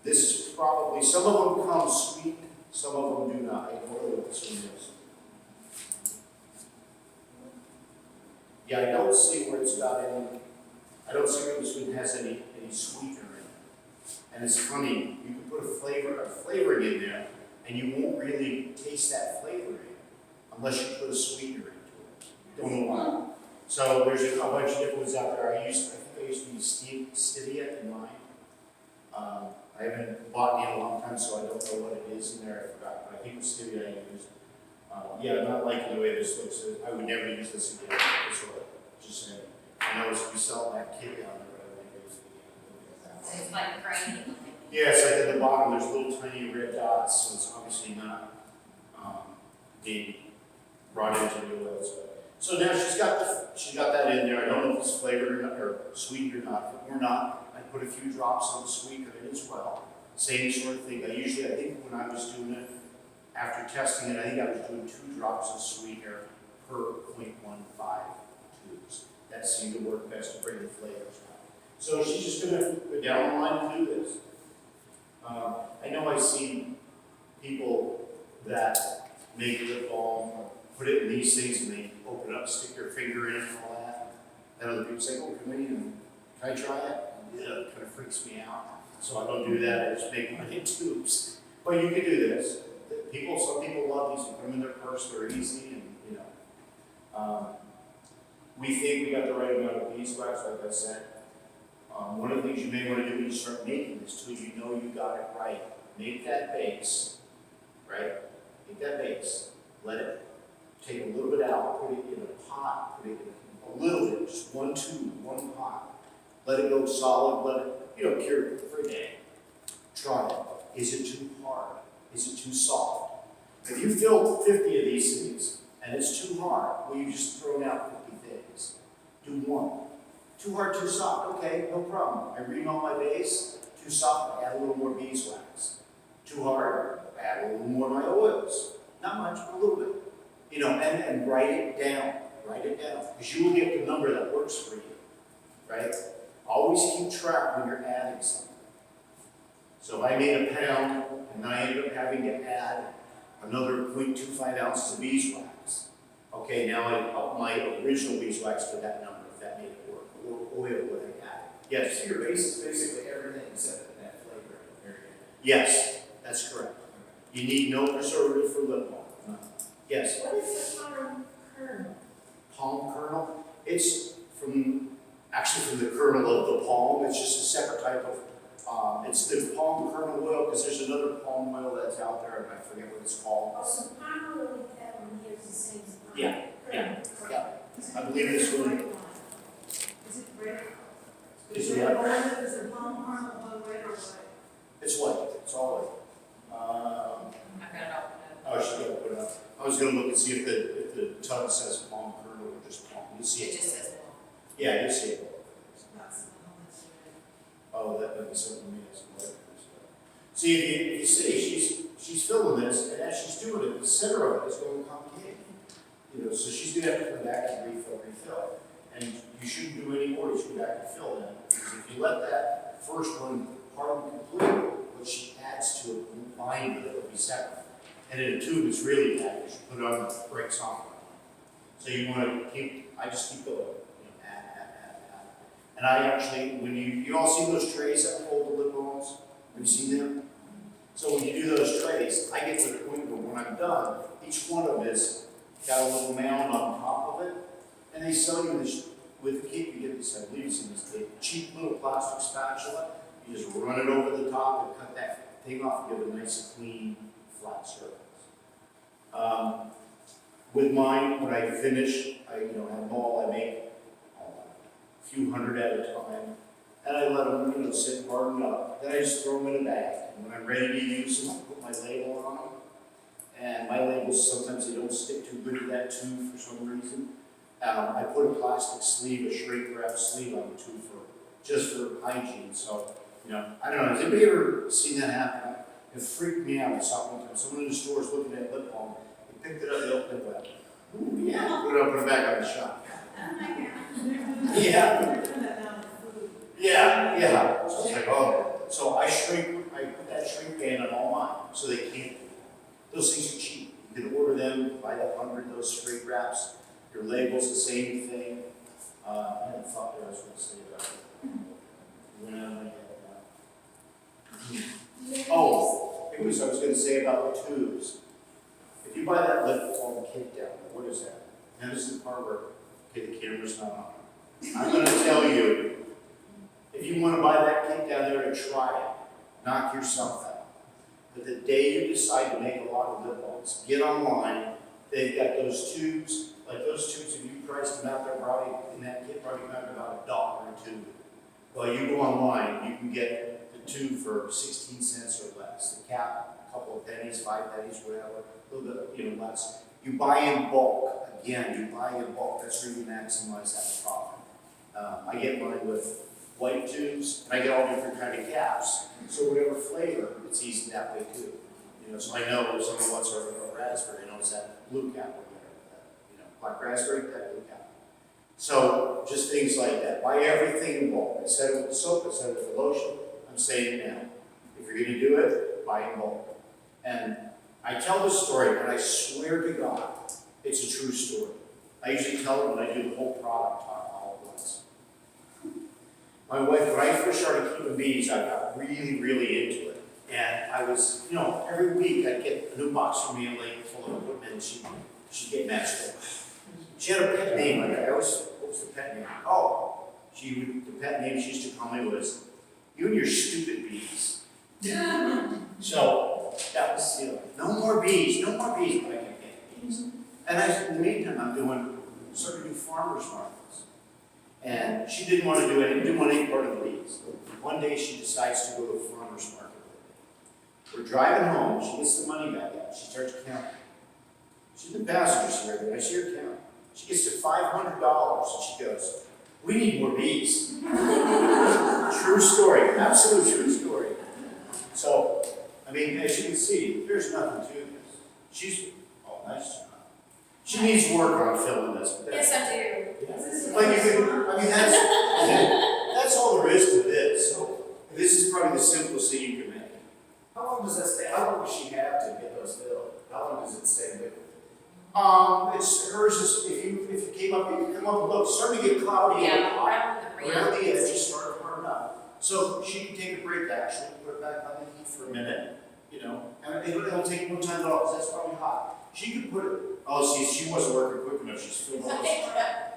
This is probably, some of them come sweet, some of them do not. I don't know what this one is. Yeah, I don't see where it's got any, I don't see where this one has any sweetener in it. And it's funny, you can put a flavoring in there, and you won't really taste that flavoring unless you put a sweetener into it. Don't know why. So there's a bunch of different ones out there. I think I used to use stevia in mine. I haven't bought any in a long time, so I don't know what it is in there. I forgot, but I think it was stevia I used. Yeah, I'm not liking the way this looks. I would never use this again. This oil. Just saying. I noticed we sell that kit down there, but I would never use it again. So it's like grainy. Yeah, it's like at the bottom, there's little tiny red dots, so it's obviously not being brought into the oils. So now she's got that in there. I don't know if it's flavored or not, or sweet or not. If we're not, I put a few drops of the sweetener in as well. Same sort of thing. I think when I was doing it, after testing it, I think I was doing 2 drops of sweetener per 0.15 tubes. That seemed to work best to bring the flavors out. So she's just gonna go down the line and do this. I know I see people that make lip balm, put it in these things and they open it up, stick their finger in it and all that. And other people say, oh, come in and can I try it? Yeah, it kind of freaks me out. So I don't do that, I just make mine in tubes. But you can do this. Some people love these, you put them in their purse, they're easy and, you know. We think we got the right amount of beeswax, like I said. One of the things you may want to do when you start making this too, you know you got it right. Make that base, right? Make that base. Let it take a little bit out, put it in a pot, put it in a little bit, just 1 tube, 1 pot. Let it go solid, let it, cure it for a day. Try it. Is it too hard? Is it too soft? If you fill 50 of these things and it's too hard, well, you just thrown out 50 things. Do 1. Too hard, too soft. Okay, no problem. I remelt my base. Too soft, I add a little more beeswax. Too hard, I add a little more of my oils. Not much, but a little bit. And write it down. Write it down. Because you will get the number that works for you. Right? Always keep track when you're adding something. So if I made a pound and I ended up having to add another 0.25 ounces of beeswax. Okay, now I up my original beeswax to that number if that made it work. Or oil when I add it. Yes. So your base is basically everything except that flavor at the very end. Yes, that's correct. You need no preservative for lip balm. No. Yes. What is the palm kernel? Palm kernel. It's actually from the kernel of the palm. It's just a separate type of. It's the palm kernel oil because there's another palm oil that's out there and I forget what it's called. Oh, so palm oil we have on here is the same as palm Yeah, kernel. yeah. I believe this one. Is it red? Is it it red? what? Is it palm kernel oil red or white? It's white. It's all white. I've got it all. Oh, she got to put it up. I was going to look and see if the tub says palm kernel or just palm. You see It it? just says Balm. Yeah, you see it. Not something that's red. Oh, that might be something we have some white. See, if you see, she's filling this, and as she's doing it, the center of it is going to come in. So she's going to have to come back and refill. And you shouldn't do any more, you should go back and fill that. Because if you let that first one harden completely, what she adds to it and bind with it will be separate. And in a tube, it's really bad, you should put it on the brakes on. So you want to I just keep going, add. And I actually, when you all see those trays that hold the lip balms? Have you seen them? So when you do those trays, I get to the point where when I'm done, each one of them has got a little mound on top of it. And they sell you this, with the kit, you get this, I believe it's in this cheap little plastic spatula. You just run it over the top and cut that thing off and give it a nice clean, flat surface. With mine, when I finish, I have them all, I make a few hundred at a time. And I let them, sit and harden up. Then I just throw them in a bag. And when I'm ready to use them, I put my label on them. And my labels, sometimes they don't stick too good to that tube for some reason. I put a plastic sleeve, a shrink wrap sleeve on the tube just for hygiene. So, I don't know, has anybody ever seen that happen? It freaked me out. I saw it one time. Someone in the store was looking at lip balm. They picked it up, they opened it up. Ooh, yeah. Put it up, put it back on the shelf. Yeah. Yeah. So it's like, oh. So I put that shrink band on all mine so they can't. Those things are cheap. You can order them, buy 100 of those shrink wraps. Your label's the same thing. I had a thought there I was going to say about it. Went out of my head now. Oh, I was going to say about the tubes. If you buy that lip balm kit down, what is that? Now this is the part where, okay, the camera's not on. I'm going to tell you, if you want to buy that kit down there and try it, knock yourself out. But the day you decide to make a lot of lip balms, get online. They've got those tubes. Like those tubes, if you priced them out there, probably in that kit, probably come out about $1 a tube. Well, you go online, you can get the tube for 16 cents or less. The cap, a couple of pennies, 5 pennies, whatever, a little bit, less. You buy in bulk. Again, you buy in bulk. That's where you maximize that profit. I get mine with white tubes, and I get all different kind of caps. So whatever flavor, it's easy that way too. You know, so I know if someone wants a raspberry, I know it's that blue cap over there, you know, black raspberry, that blue cap. So just things like that. Buy everything in bulk. I said it with the soap, I said it with the lotion. I'm saying it now. If you're gonna do it, buy in bulk. And I tell this story, and I swear to God, it's a true story. I usually tell it when I do the whole product all at once. My wife, when I first started keeping bees, I got really, really into it. And I was, you know, every week I'd get a new box from me, like full of equipment, and she'd get matched up. She had a pet name, like I always, what was the pet name? Oh, the pet name she used to call me was, "You and your stupid bees." So that was, you know, no more bees, but I can get bees. And in the meantime, I'm starting to do farmers markets. And she didn't want to do any, didn't want any part of the bees. One day she decides to go to a farmer's market with me. We're driving home, she gets the money back out, she starts counting. She's in the passenger seat, and I see her count. She gets to $500, and she goes, "We need more bees." True story, absolute true story. So, I mean, as you can see, there's nothing to this. She's, oh, nice job. She needs work on filling this, but that's. Yes, I do. Yeah. Like you could, I mean, that's all there is to this. So, this is probably the simplest thing you can make. How long does that stay? How long does she have to get those filled? How long does it stay with her? It's hers is, if you came up, you come up and look, it's starting to get cloudy. Yeah, around the Around the edge, just start to harden up. So she can take a break actually, put it back on the heat for a minute, you know, and it'll take no time at all, because that's probably hot. She could put it, oh, see, she wasn't working quick enough, she's filled all this.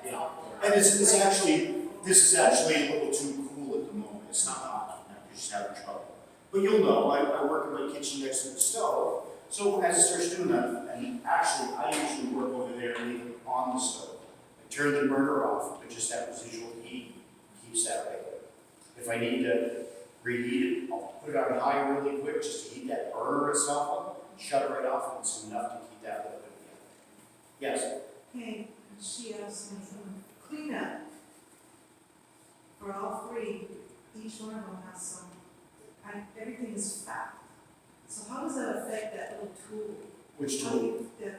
Yeah. And this is actually a little too cool at the moment, it's not hot, you're just having trouble. But you'll know, I work in my kitchen next to the stove, so as it starts doing that, and actually, I usually work over there and leave it on the stove. I turn the burner off, but just that residual heat keeps that way. If I need to reheat it, I'll put it on high really quick just to heat that burner itself up, shut it right off, and it's enough to keep that liquid again. Yes? Okay, she asked me some cleanup for all three. Each one of them has some, everything is fat. So how does that affect that little tool? Which How tool? do you- That,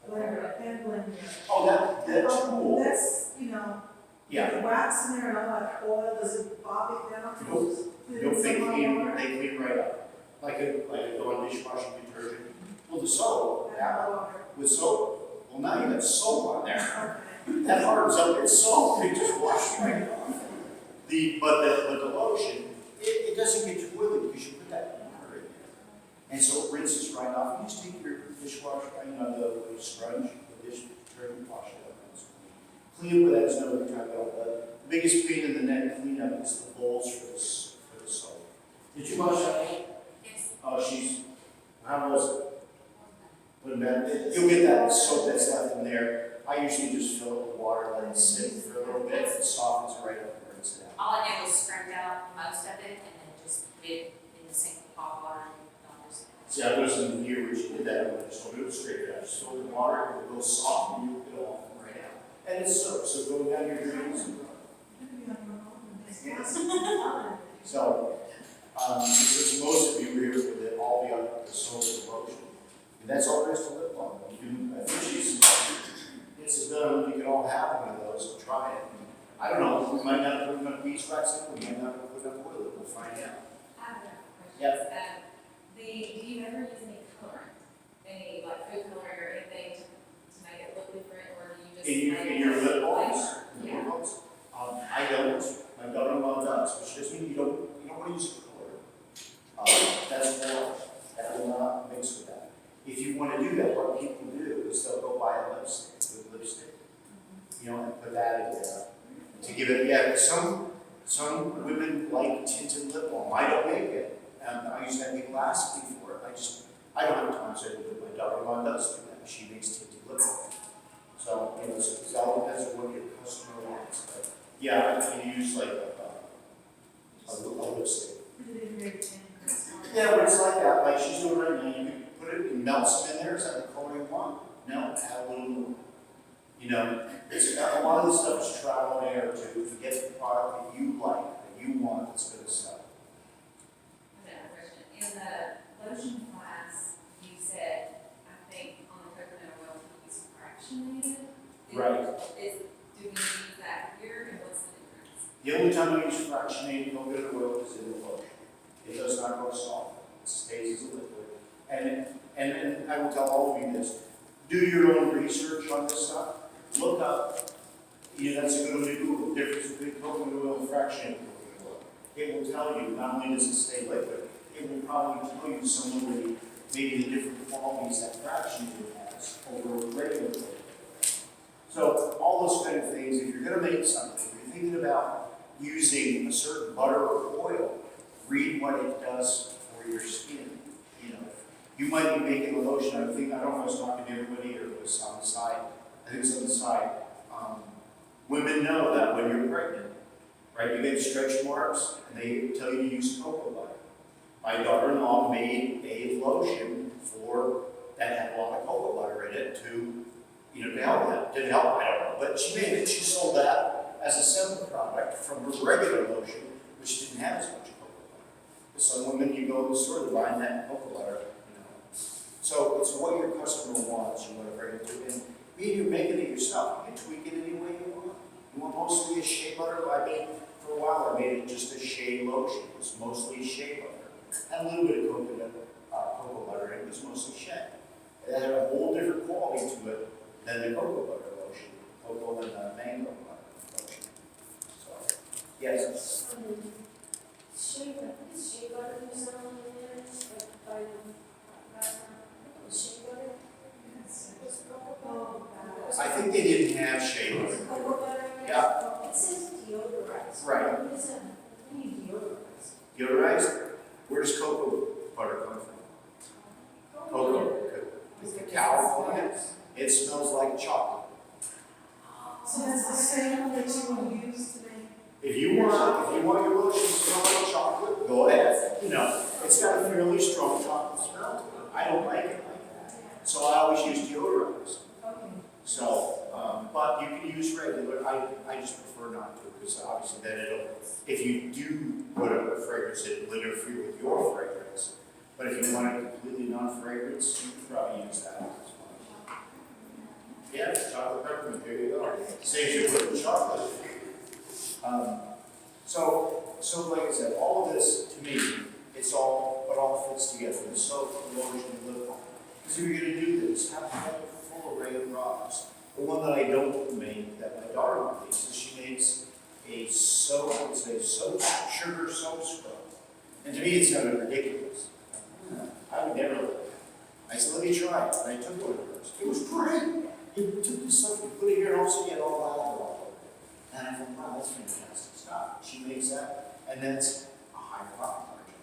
whatever, hand blender. Oh, that tool. That's, you know, Yeah. the wax in there and all that oil, does it bob it down? Nope. Put it Nope, in they some hot clean, water? they clean right up. Like a Dawn dishwashing detergent. Well, the soap, And that hot water. with soap. Well, now you have soap on there. Okay. That hardens up, it's soap, it just washes right off. But the lotion, it doesn't get too oily because you put that water in there. And so it rinses right off. You just take your dishwasher, the sponge, the dish detergent, wash it up. And it's clean with that is another time ago. But the biggest pain in the neck cleanup is the bowls for the soap. Did you wash that? Yes. Oh, how was it? Wasn't bad. You'll get that soap that's left in there. I usually just fill it with water, let it sit for a little bit, it softens it right up and rinse it out. All I did was scrape out most of it and then just put it in the sink with hot water and don't just. See, I wasn't here when she did that, I just told her to straight out, just fill it with water, it will go soft, and it'll all come right out. And it's soap, so going down your drains. So, because most of you were here with it, all the soap and lotion. And that's all there is to lip balm. I think it's as good, we could all have one of those and try it. I don't know, we might not put enough beeswax in, we might not put enough oil in, we'll find out. I have a question. Yep. Do you ever use any colorant? Any like food coloring or anything to make it look different, or do you just? In your lip balms? Yeah. Lip balms? I don't, my daughter-in-law does, which doesn't mean you don't want to use color. That's more, that will not mix with that. If you want to do that, what people do is they'll go buy a lipstick, you know, and put that in there. To give it, yeah, some women like tinted lip balm. I don't make it. I used to have people ask me for it. I don't have time to do it. My daughter-in-law does do that. She makes tinted lip balm. So, you know, it all depends on what your customer wants. But yeah, you use like a lipstick. Put it in there and Yeah, but it's like that. Like she's doing right now. You can put it, you melt some in there. Is that the color you want? No, add a little more. You know, a lot of this stuff is trial and error to get the product that you like, that you want, that's gonna sell. I have a question. In the lotion class, you said, I think on the coconut oil, you use fractionated. Do we use that here, and what's the difference? The only time I use fractionated coconut oil is in the lotion. It does not go soft, it stays as a liquid. And I will tell all of you this, do your own research on this stuff. Look up, that's a good way to Google, the difference between coconut oil and fractionated coconut oil. It will tell you, not only does it stay liquid, it will probably tell you some of the, maybe the different qualities that fractionated has over regular coconut oil. So all those kind of things, if you're gonna make something, if you're thinking about using a certain butter or oil, read what it does for your skin. You might be making a lotion, I don't know if I was talking to everybody or it was on the side, I think it's on the side. Women know that when you're pregnant, right, you get stretch marks and they tell you to use cocoa butter. My daughter-in-law made a lotion that had a lot of cocoa butter in it to help that. Did it help? I don't know. But she made it, she sold that as a separate product from her regular lotion, which didn't have as much cocoa butter. Some women, you go to the store to buy that cocoa butter. So it's what your customer wants, you want to bring it to, and maybe you're making it yourself, you can tweak it any way you want. You want mostly a shea butter, for a while I made it just a shea lotion, it was mostly shea butter. Had a little bit of cocoa butter, and it was mostly shea. It had a whole different quality to it than the cocoa butter lotion, cocoa and mango butter lotion. So, yes. Shea butter you sell in there, like by the shea butter? I think they didn't have shea butter. Cocoa butter? Yeah. It says deodorized. Right. What is that? What do you deodorize? Deodorized? Where does cocoa butter come from? Cocoa. Is the cow plant? It smells like chocolate. So that's the same that you would use to make. If you want your lotion to smell like chocolate, go ahead. It's got a fairly strong chocolate smell to it. I don't like it like that. So I always use deodorized. Okay. So, but you can use regular. I just prefer not to because obviously then if you do put a fragrance, it will interfere with your fragrance. But if you want it completely non-fragrance, you can probably use that as well. Yeah, chocolate peppermint, there you go. Saves you putting chocolate. So like I said, all of this, to me, it all fits together. The soap, the lotion, the lip balm. Because if you're going to do this, have a full array of products. The one that I don't make, that my daughter makes, is she makes a soap, it's a sugar soap scrub. And to me, it's kind of ridiculous. I would never do it. I said, let me try it. And I took one of hers. It was great. You took this stuff, you put it here, and also you get all that all over. And I thought, wow, that's fantastic stuff. She makes that, and then it's a high profit margin.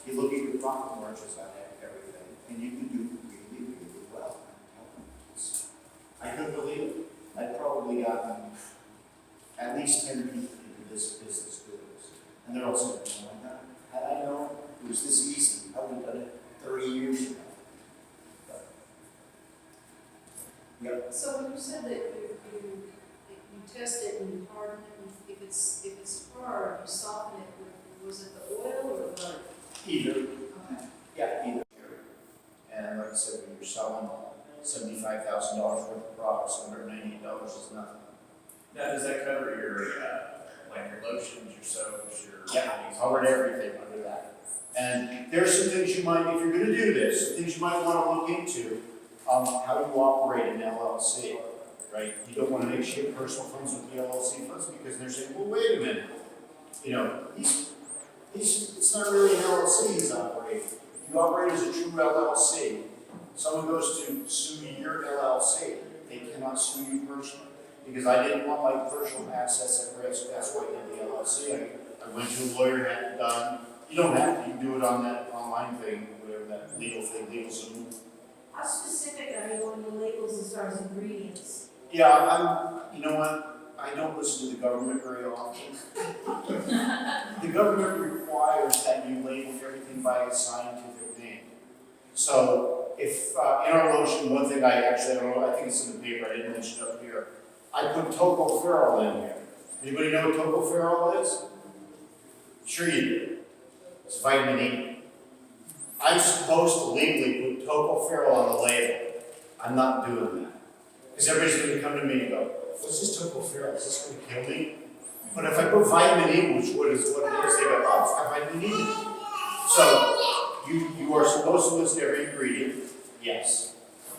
You look at your profit margins on everything, and you can do really, really well. I couldn't believe it. I'd probably gotten at least 10 people into this business doing this. And they're all saying, oh my God, had I known it was this easy, I would have done it 30 years ago. But, yep. So when you said that you test it and you harden it, and if it's hard, you soften it with, was it the oil or the butter? Either. Okay. Yeah, either. And like I said, when you're selling $75,000 worth of products, $198 is nothing. Now, does that cover your lotions, your soaps, your? Yeah, covered everything under that. And there's some things you might, if you're gonna do this, some things you might wanna look into, how you operate an LLC, right? You don't wanna make sure personal funds with the LLC funds because they're saying, well, wait a minute. It's not really an LLC he's operating. If you operate as a true LLC, someone goes to sue your LLC, they cannot sue you personally. Because I didn't want my personal assets at risk, that's why I did the LLC. I went to a lawyer, had it done. You don't have to, you can do it on that online thing, whatever that legal Zoom. How specific are you on the labels as far as ingredients? Yeah, you know what? I don't listen to the government very often. The government requires that you label everything by a scientific name. So if, in our lotion, one thing I don't know, I think it's in the paper, I didn't mention it up here. I put tocopherol in here. Anybody know what tocopherol is? Sure you do. It's vitamin E. I'm supposed to legally put tocopherol on the label. I'm not doing that. Because everybody's going to come to me and go, what's this tocopherol? Is this going to kill me? But if I put vitamin E, which what it is, they go, oh, it's got vitamin E in it. So you are supposed to list every ingredient, yes,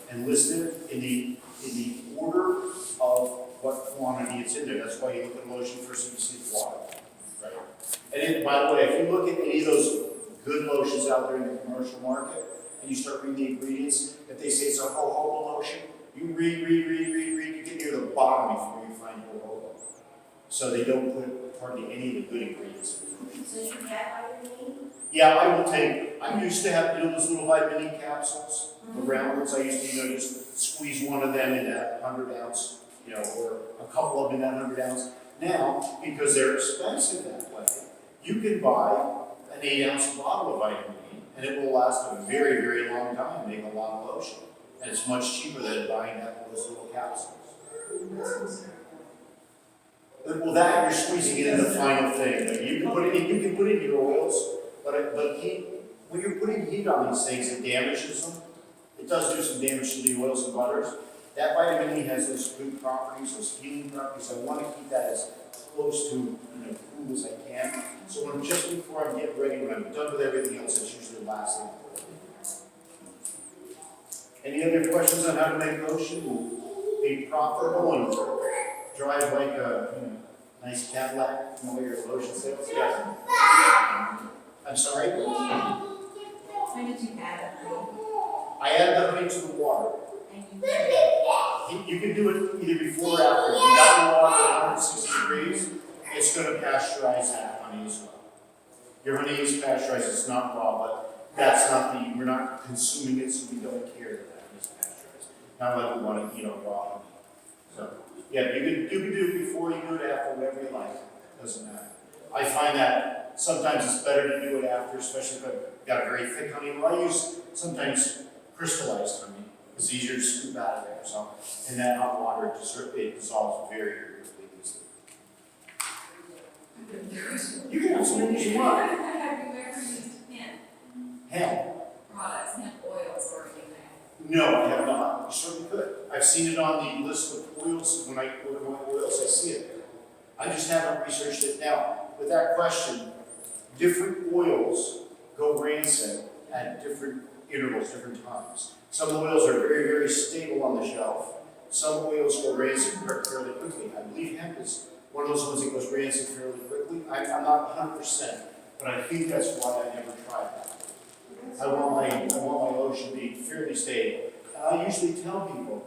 and list it in the order of what quantity it's in there. That's why you look at lotion first and you see the water, right? And by the way, if you look at any of those good lotions out there in the commercial market, and you start reading the ingredients, if they say it's a jojoba lotion, you read, you get near the bottom before you find jojoba. So they don't put hardly any of the good ingredients. So you get vitamin E? Yeah, I used to have, those little vitamin E capsules, the round ones. I used to, just squeeze one of them in that 100-ounce, or a couple of them in that 100-ounce. Now, because they're expensive that way, you can buy an 8-ounce bottle of vitamin E, and it will last a very, very long time, make a lot of lotion. And it's much cheaper than buying those little capsules. Well, that you're squeezing it in the final thing. You can put it in your oils, but heat, when you're putting heat on these things, it damages them. It does do some damage to the oils and butters. That vitamin E has those good properties, those healing properties. I want to keep that as close to cool as I can. So just before I get ready, when I'm done with everything else, it's usually the last thing. Any other questions on how to make lotion? Be profitable and drive like a nice Cadillac, your lotion sales? Yeah. I'm sorry? When did you add it? I add the honey to the water. And You can do it either before or after. If you got the water at 160 degrees, it's going to pasteurize that honey as well. Your honey is pasteurized, it's not raw, but that's not we're not consuming it, so we don't care that honey's pasteurized. Not like we want to eat raw honey. So, yeah, you can do it before, you do it after, whatever you like. It doesn't matter. I find that sometimes it's better to do it after, especially if I've got a very thick honey. Well, I use sometimes crystallized honey. It's easier to scoop out of there. So, in that hot water, it dissolves very, very quickly. You can have as many as you want. Have you ever used hemp Hemp? products, hemp oils or anything? No, I have not. You certainly could. I've seen it on the list of oils. When I order my oils, I see it there. I just haven't researched it. Now, with that question, different oils go rancid at different intervals, different times. Some oils are very, very stable on the shelf. Some oils go rancid fairly quickly. I believe hemp is one of those ones that goes rancid fairly quickly. I'm not 100%, but I think that's why I never tried that. I want my lotion to be fairly stable. And I usually tell people,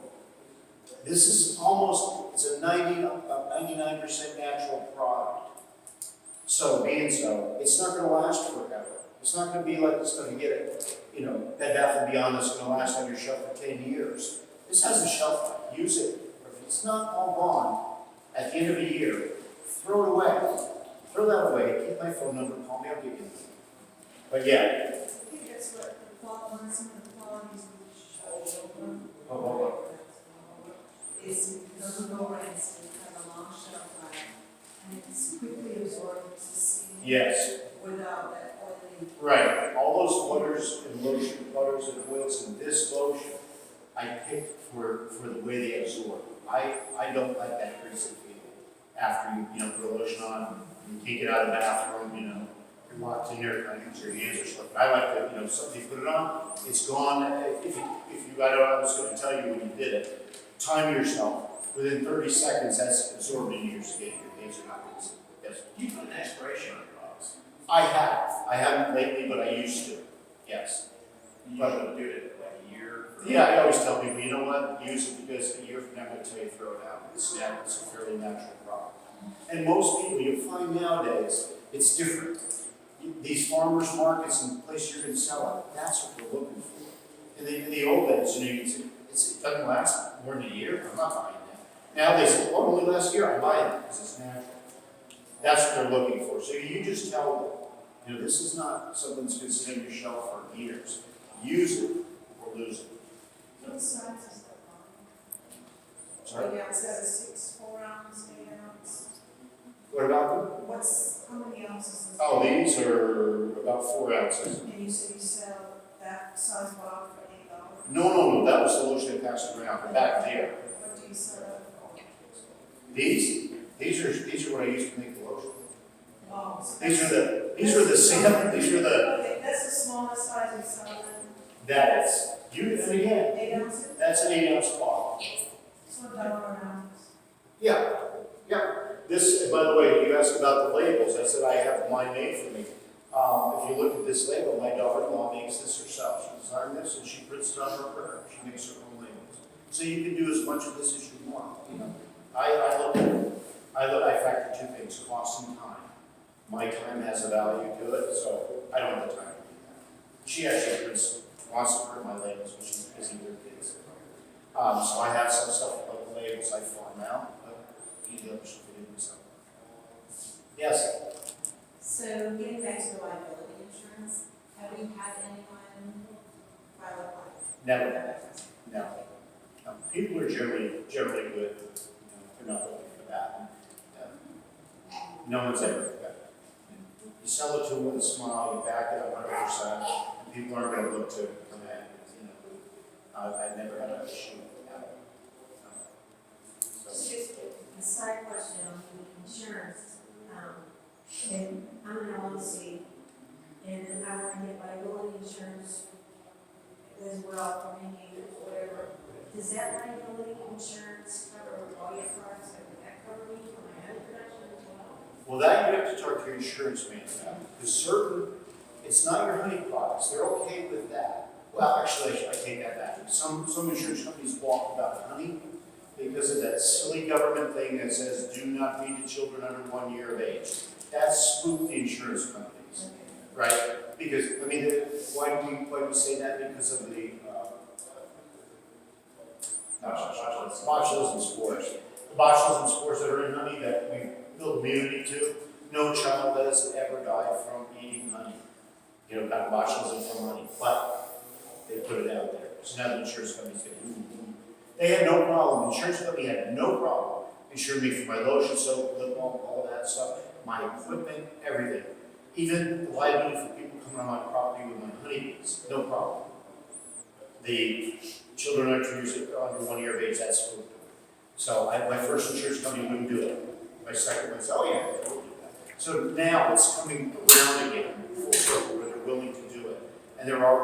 this is it's a 99% natural product. So, it's not going to last forever. It's not going to be like the stuff you get at, Bed Bath & Beyond that's going to last on your shelf for 10 years. This has a shelf life. Use it. If it's not all gone at the end of a year, throw it away. Throw that away. Keep my phone number. Call me. I'll give you it. But yeah. I think that's what some of the qualities of jojoba is because of low rancid, have a long shelf life, and it's quickly absorbed to skin Yes. without that oily. Right. All those butters and oils in this lotion, I picked for the way they absorb. I don't like that greasy feeling after you put a lotion on, you can't get out of the bathroom, you're locked in there, kind of use your hands or something. I like to, something you put it on, it's gone. If you I was going to tell you when you did it, time yourself. Within 30 seconds, that's absorbed into your skin. Your hands are not greasy. Yes. Do you put an expiration on your bottles? I have. I haven't lately, but I used to. Yes. You usually do it like a year? Yeah, I always tell people, you know what, use it because a year from now I'm going to tell you to throw it out. It's a fairly natural product. And most people, you'll find nowadays, it's different. These farmers markets and the place you're going to sell it, that's what they're looking for. In the old days, it doesn't last more than a year, I'm not buying that. Now they say, oh, only last year, I buy it because it's natural. That's what they're looking for. So you just tell them, this is not something that's going to sit on your shelf for years. Use it or lose it. What size is that one? Sorry? Yeah, it's got a 6, 4 ounce, 8 ounce. What about them? How many ounces is it? Oh, these are about 4 ounces. And you said you sell that size bottle for $8. No, that was the lotion I passed around, back there. What do you sell that for? These are what I used to make the lotion. Oh, so These are the sample, these are the, okay, that's the smallest size you sell then? that is, and again, 8 ounces? that's an 8 ounce bottle. So $1 an ounce. Yeah. This, by the way, you asked about the labels. I said I have mine made for me. If you look at this label, my daughter-in-law makes this herself. She designed this and she prints it on her printer. She makes her own labels. So you can do as much of this as you want. You know, I factor 2 things: cost and time. My time has a value to it, so I don't have the time to do that. She actually wants to print my labels when she's busy with kids. So I have some stuff like the labels I farm out. The others should do themselves. Yes. So getting back to the liability insurance, have we had anyone file a claim? Never. No. People are generally good. They're not looking for that. No one's ever got that. You sell it to them with a smile, you back it up 100%, and people aren't going to look to come at you. I've never had an issue with that. So. Just a side question on the insurance. And I'm an LLC, and I want to get liability insurance as well for any, whatever. Does that liability insurance cover all your products? Would that cover me for my own production as well? Well, that you have to talk to your insurance man about, because it's not your honey products, they're okay with that. Well, actually, I take that back. Some insurance companies walk about honey because of that silly government thing that says do not feed to children under 1 year of age. That spooked the insurance companies, right? Because, I mean, why do we say that? Because of the botulism spores. The botulism spores that are in honey that we build immunity to. No child has ever died from eating honey. Got botulism from honey, but they put it out there. So now the insurance companies get They had no problem. The insurance company had no problem insuring me for my lotion, soap, lip balm, all of that stuff, my equipment, everything. Even the liability for people coming on my property with my honeybees, no problem. The children under 1 year of age, that's food. So my first insurance company wouldn't do it. My second one said, oh yeah, they will do that. So now it's coming around again, full circle, where they're willing to do it. And there are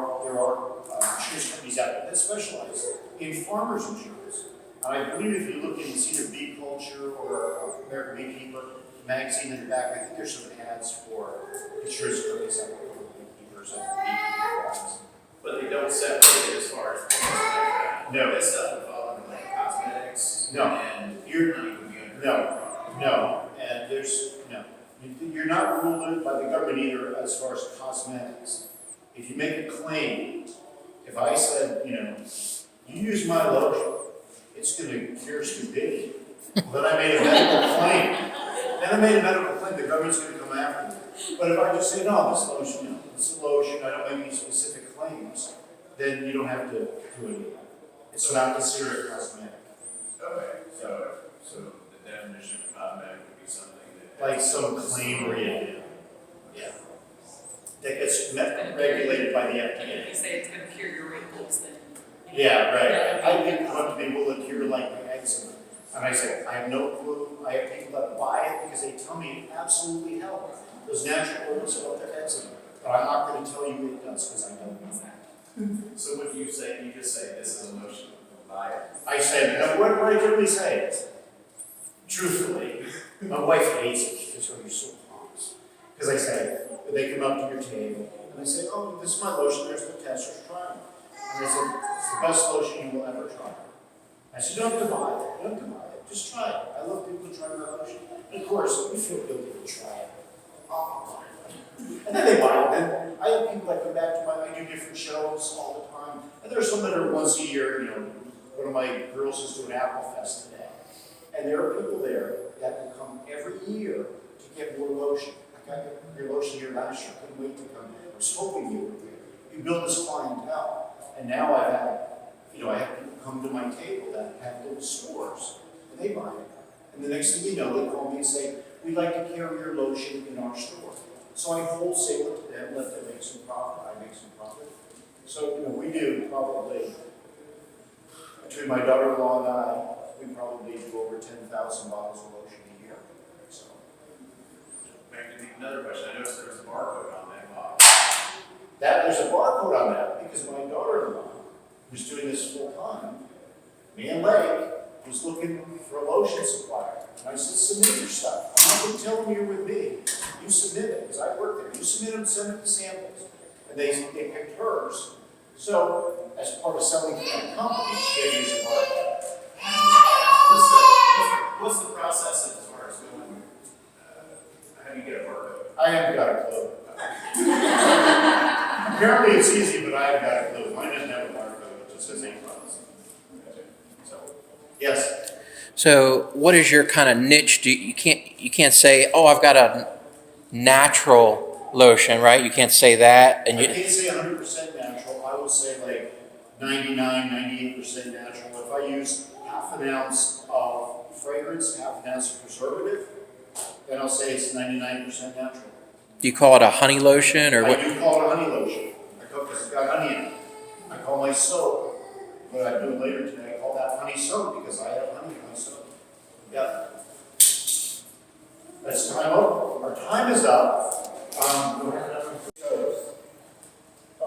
insurance companies out there that specialize in farmers insurance. And I believe if you look in either Bee Culture or American Beekeeper magazine in the back, I think there's some ads for insurance companies that work with beekeepers and beekeeper farms. But they don't separate it as far as like, No. this stuff would fall under like cosmetics. No. And your honey would be under. No, and you're not ruled by the government either as far as cosmetics. If you make a claim, if I said, you use my lotion, it's going to cure stupidity. But I made a medical claim. The government's going to come after me. But if I just say, no, this is lotion, I don't make any specific claims, then you don't have to do anything. It's not considered a cosmetic. Okay, so the definition of cosmetic would be something that. Like some claim where yeah. That gets regulated by the And FDA. if you say it's gonna cure your wrinkles, then. Yeah, right. I think come up to me, will it cure like my eczema? And I say, I have no clue. I have people that buy it because they tell me it absolutely helps. Those natural oils help their eczema. But I'm not going to tell you it does because I don't know. So what do you say? You just say this is a lotion, buy it. I said, what do I generally say? Truthfully, my wife hates it. She says, oh, you're so honest. Because I say, they come up to your table and they say, oh, this is my lotion. There's the testers. Try it. And I said, it's the best lotion you will ever try. I said, you don't have to buy it. You don't have to buy it. Just try it. I love people to try my lotion. And of course, we feel guilty to try it. Oh, and then they buy it. And I have people that come back to I do different shows all the time. And there's some that are once a year. One of my girls is doing Apple Fest today. And there are people there that will come every year to get more lotion. I got your lotion here last year. Couldn't wait to come. I was hoping you were there. You build this clientele. And now I've had, I have people come to my table that have little stores, and they buy it. And the next thing you know, they call me and say, we'd like to carry your lotion in our store. So I wholesale it to them, let them make some profit, I make some profit. So, we do probably, between my daughter-in-law and I, we probably do over 10,000 bottles of lotion a year. So, Back to another question, I noticed there was a barcode on that bottle. there's a barcode on that because my daughter-in-law, who's doing this full time, me and Lake, was looking for a lotion supplier. And I said, submit your stuff. I'm not telling you you're with me. You submit it, because I work there. You submit them, send them the samples. And they picked hers. So, as part of selling to that company, she had to use a barcode. What's the process as far as going, how do you get a barcode? I haven't got a clue. Apparently it's easy, but I haven't got a clue. Mine doesn't have a barcode, it just says ink bottles. So, yes. So what is your kind of niche? You can't say, oh, I've got a natural lotion, right? You can't say that. And I can't say 100% natural. I will say like 99, 98% natural. If I use half an ounce of fragrance, half an ounce of preservative, then I'll say it's 99% natural. do you call it a honey lotion or what? I do call it honey lotion. Because it's got honey in it. I call my soap, what I'm doing later today, I call that honey soap because I have honey in my soap. Yeah. That's time up. Our time is up.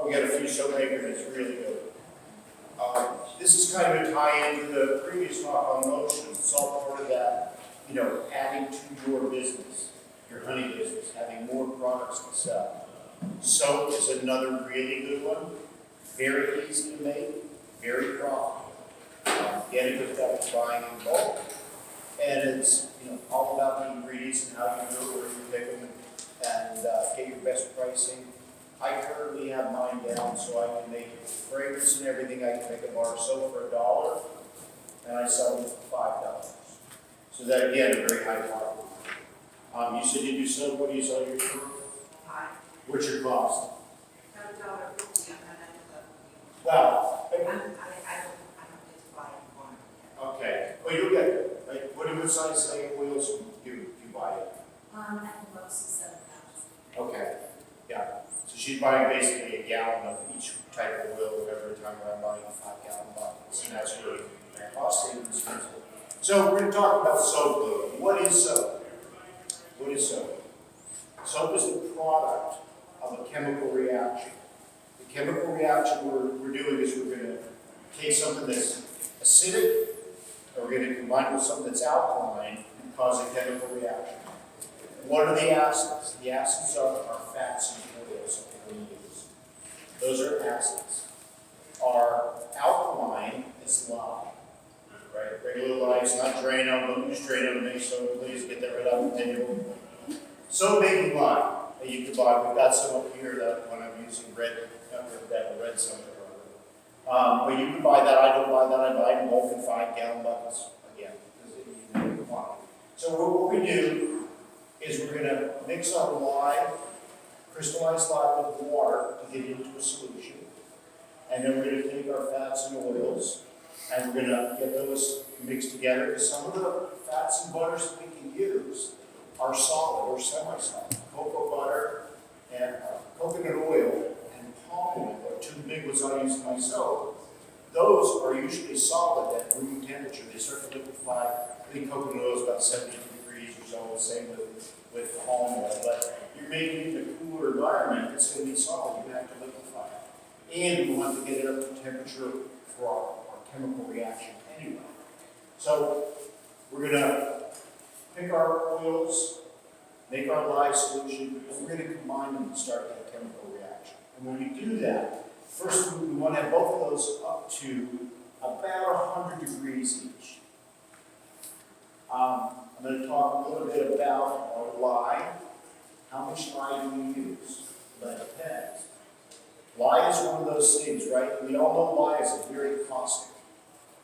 We got a few soap makers that's really good. This is kind of a tie into the previous talk on lotions. It's all part of that, adding to your business, your honey business, having more products to sell. Soap is another really good one. Very easy to make, very profitable. Again, it goes back to buying in bulk. And it's, all about the ingredients and how you do it, where you pick them, and get your best pricing. I currently have mine down so I can make fragrance and everything. I can make a bar of soap for $1, and I sell them for $5. So that, again, a very high profit. You said you do soap. What do you sell your soap? What's your cost? Well, I don't get to buy it more. okay. Well, you'll get it. Right? What size oils do you buy it? At the most, 7,000. Okay. Yeah. So she's buying basically a gallon of each type of oil every time I'm buying a 5-gallon bottles, and that's really costly and expensive. So we're going to talk about soap, though. What is soap? What is soap? Soap is the product of a chemical reaction. The chemical reaction we're doing is we're going to take something that's acidic, and we're going to combine it with something that's alkaline and cause a chemical reaction. What are the acids? The acids are fats and oils that we use. Those are acids. Our alkaline is lye. Right? Regular lye is not Drano. Don't use Drano to make soap. Please get that rid of continually. Soap making lye that you can buy. We've got some up here that when I'm using red something or other. But you can buy that. I don't buy that. I buy in bulk in 5-gallon buckets again because you need the quantity. So what we do is we're going to mix our lye, crystallized lye with water to get into a solution. And then we're going to take our fats and oils and we're going to get those mixed together because some of the fats and butters that we can use are solid or semi-solid. Cocoa butter and coconut oil and palm oil are two big ones I use myself. Those are usually solid at room temperature. They start to liquefy. I think coconut oil is about 72 degrees or so, the same with palm oil. But you're making it in a cooler environment, it's going to be solid. You have to liquefy it. And we want to get it up to temperature for our chemical reaction anyway. So we're going to pick our oils, make our lye solution, and we're going to combine them and start that chemical reaction. And when we do that, first we want to have both of those up to about 100 degrees each. I'm going to talk a little bit about our lye. How much lye do we use? That depends. Lye is one of those things, right? We all know lye is very caustic.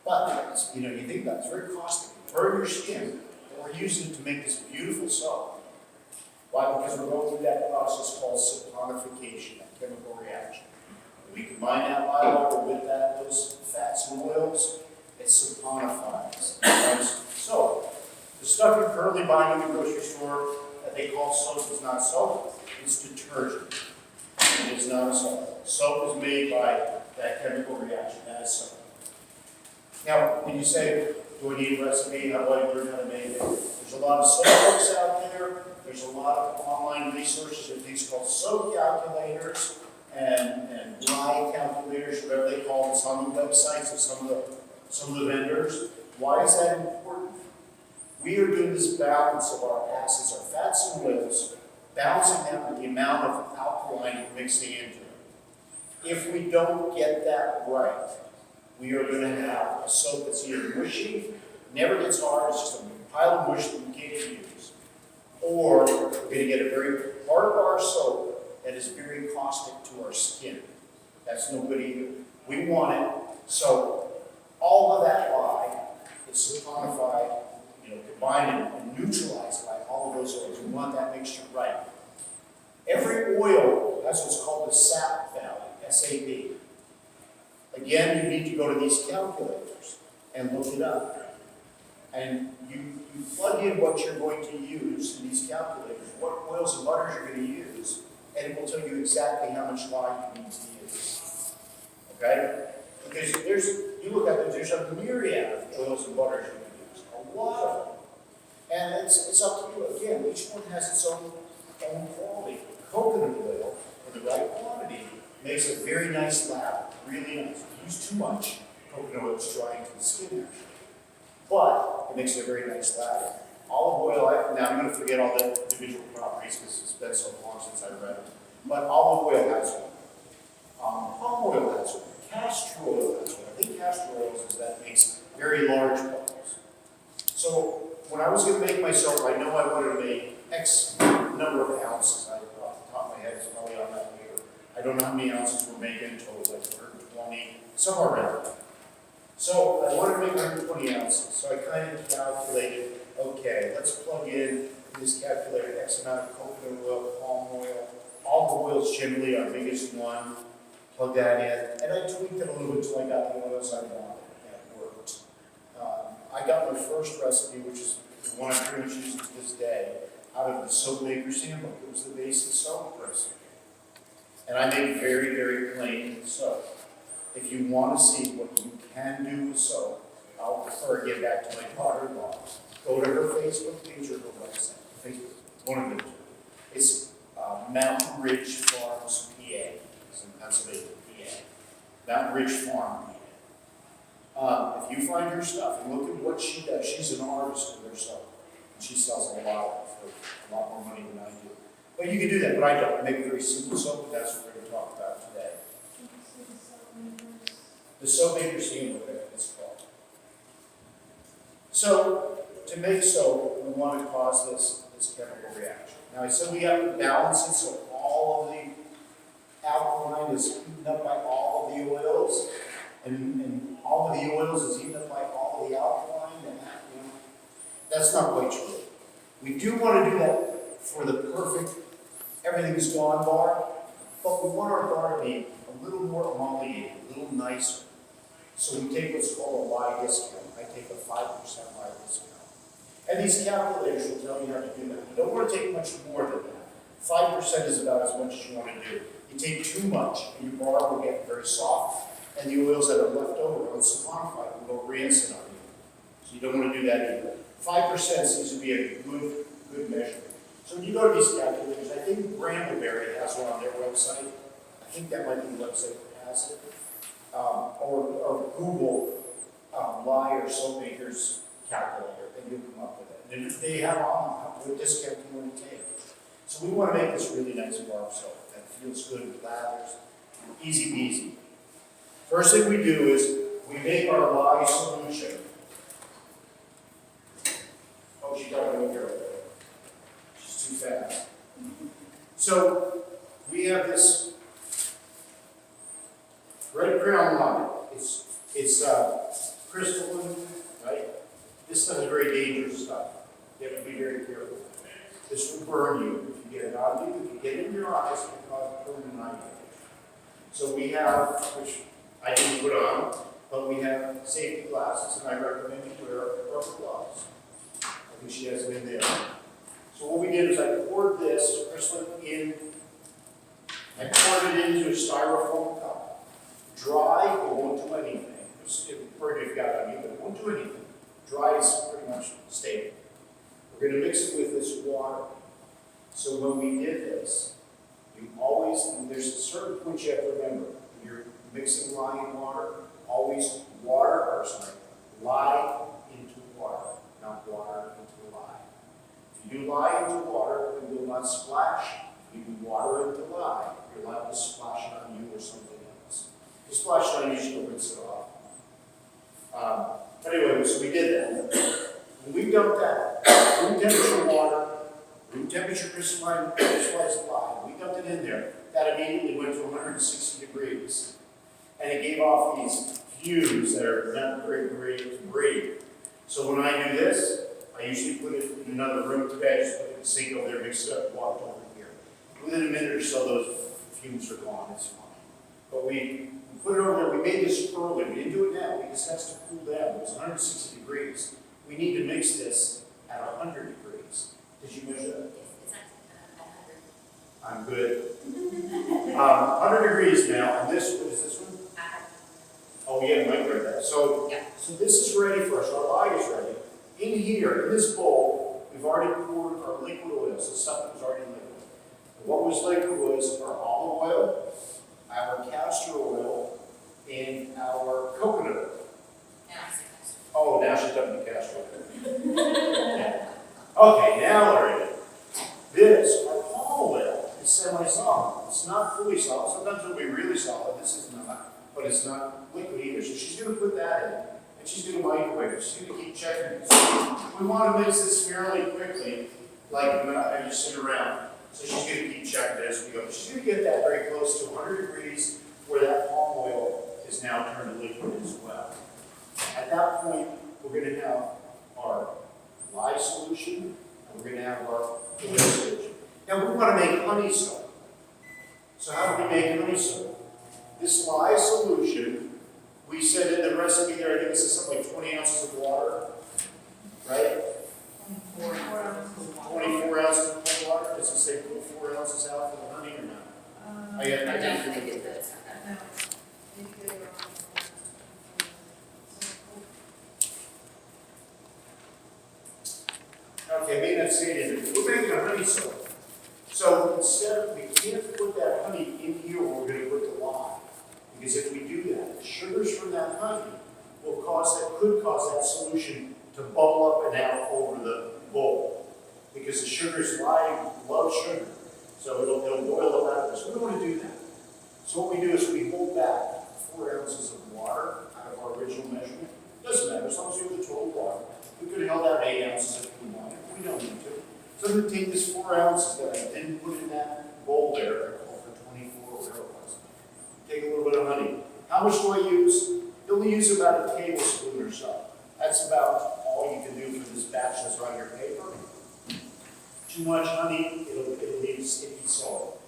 But, you think about it, it's very caustic. It burns your skin. And we're using it to make this beautiful soap. Why? Because we're going through that process called saponification, that chemical reaction. We combine that lye water with saponifies. Right? So, the stuff you're currently buying in the grocery store that they call soap is not soap, it's detergent. It is not a soap. Soap is made by that chemical reaction, that is soap. Now, when you say, do I need a recipe, how do I learn how to make it? There's a lot of soap books out there, there's a lot of online resources, there's these called soap calculators and lye calculators, whatever they call it. It's on the websites of some of the vendors. Why is that important? We are doing this balance of our acids, our fats and oils, balancing them with the amount of alkaline we're mixing into it. If we don't get that right, we are going to have a soap that's either mushy, never gets hard, it's just a pile of mush that we can't use, or we're going to get a very hard bar soap that is very caustic to our skin. That's no good either. We want it, so all of that lye is saponified, combined and neutralized by all of those oils. We want that mixture right. Every oil has what's called the SAP value, S-A-P. Again, you need to go to these calculators and look it up. And you plug in what you're going to use in these calculators, what oils and butters you're going to use, and it will tell you exactly how much lye you need to use. Okay? Because you look at it, there's a myriad of oils and butters you can use, a lot of them. And it's up to you. Again, each one has its own quality. Coconut oil, in the right quantity, makes a very nice lather, really nice. If you use too much, coconut oil is drying to the skin actually. But it makes a very nice lather. Olive oil, now I'm going to forget all the individual properties because it's been so long since I read them. But olive oil has one. Palm oil has one. Castor oil has one. I think castor oil is that makes very large bubbles. So when I was going to make my soap, I know I wanted to make X number of ounces. Off the top of my head, it's probably on that here. I don't know how many ounces we're making total, like 120, somewhere around there. So I wanted to make 120 ounces. So I kind of calculated, okay, let's plug in this calculator X amount of coconut oil, palm oil. Olive oil is generally our biggest one. Plug that in. And I tweaked it a little bit until I got the oils I wanted. That worked. I got my first recipe, which is the one I'm pretty much using to this day, out of the Soap Maker's Handbook. It was the basic soap recipe. And I make very, very plain soap. If you want to see what you can do with soap, I'll prefer to get back to my daughter-in-law. Go to her Facebook page or her website. Facebook, one of them two. It's Mountain Ridge Farms, PA. It's in Pennsylvania, PA. Mountain Ridge Farm, PA. If you find her stuff and look at what she does, she's an artist of her soap. And she sells a lot for a lot more money than I do. But you can do that, but I don't. I make a very simple soap, and that's what we're going to talk about today. The Soap Maker's Handbook, it's called. So, to make soap, we want to cause this chemical reaction. Now, I said we have to balance it so all of the alkaline is eaten up by all of the oils, and all of the oils is eaten up by all of the alkaline, and that's not quite true. We do want to do that for the perfect, everything's gone bar, but we want our bar to be a little more emulgated, a little nicer. So we take what's called a lye discount. I take a 5% lye discount. And these calculators will tell you how to do that. You don't want to take much more than that. 5% is about as much as you want to do. You take too much, and your bar will get very soft, and the oils that are left over will saponify, will go rancid on you. So you don't want to do that either. 5% seems to be a good measurement. So when you go to these calculators, I think Brambleberry has one on their website. I think that might be the website that has it. Or Google lye or soap makers calculator, and you'll come up with it. And they have on what discount you want to take. So we want to make this really nice bar soap that feels good, lathers, easy peasy. First thing we do is we make our lye solution. Oh, she got it over here. She's too fast. So we have this red crown lye. It's crystalline, right? This stuff is very dangerous stuff. You have to be very careful. This will burn you if you get it out of you. If you get it in your eyes, it can cause permanent eye damage. So we have, which I didn't put on, but we have safety glasses, and I recommend you wear rubber gloves. I think she has them in there. So what we did is I poured this crystalline in, I poured it into a styrofoam cup. Dry, it won't do anything. Pretty if you got it on you, but it won't do anything. Dry is pretty much stable. We're going to mix it with this water. So when we did this, you always, and there's a certain point you have to remember. When you're mixing lye and water, always lye into water, not water into lye. If you do lye into water, it will not splash. If you do water into lye, you're liable to splash it on you or something else. If you splash it on you, you'll rinse it off. But anyway, so we did that. When we dumped that, room temperature water, room temperature crystallized lye, we dumped it in there, that immediately went to 160 degrees. And it gave off these fumes that are not very great to breathe. So when I do this, I usually put it in another room today, just put it in the sink over there, mix it up, walk over here. Within a minute or so, those fumes are gone, it's fine. But we put it over there, we made this early, we didn't do it now, because it has to cool down, it was 160 degrees. We need to mix this at 100 degrees. Did you measure that? Yes, it's actually 100. I'm good. 100 degrees now, and this, what is this one? Oh, yeah, Mike read that. So, Yeah. so this is ready for us, our lye is ready. In here, in this bowl, we've already poured our liquid oils, the stuff that was already liquid. And what was liquid was our olive oil, our castor oil, and our coconut oil. Now I see that. Oh, now she's done the castor oil. Yeah. Okay, now we're in it. This, our palm oil, is semi-solid. It's not fully solid. Sometimes it'll be really solid. This is not, but it's not liquid either. So she's going to put that in, and she's going to microwave it. She's going to keep checking it. So we want to mix this fairly quickly, like I just sit around. So she's going to keep checking it as we go. She's going to get that very close to 100 degrees, where that palm oil is now turned to liquid as well. At that point, we're going to have our lye solution, and we're going to have our oil solution. Now we want to make honey soap. So how do we make honey soap? This lye solution, we said in the recipe there, I think this is something like 20 ounces of water, right? 24 ounces of cold water. Does it say put 4 ounces out for the honey or not? I I didn't don't think think it does. No, maybe they were on. Okay, maybe that's it. We're making a honey soap. So instead, we can't put that honey in here where we're going to put the lye. Because if we do that, the sugars from that honey will could cause that solution to bubble up and out over the bowl. Because the sugars, lye love sugar. So it'll boil up out of this. We don't want to do that. So what we do is we hold back 4 ounces of water out of our original measurement. Doesn't matter, as long as we have the total water. We could have held out 8 ounces if we wanted. We don't need to. So I'm going to take this 4 ounces that I didn't put in that bowl there, I call for 24 or whatever it was. Take a little bit of honey. How much do I use? You only use about a tablespoon or so. That's about all you can do for this batch that's on your paper. Too much honey, it'll leave sticky salt.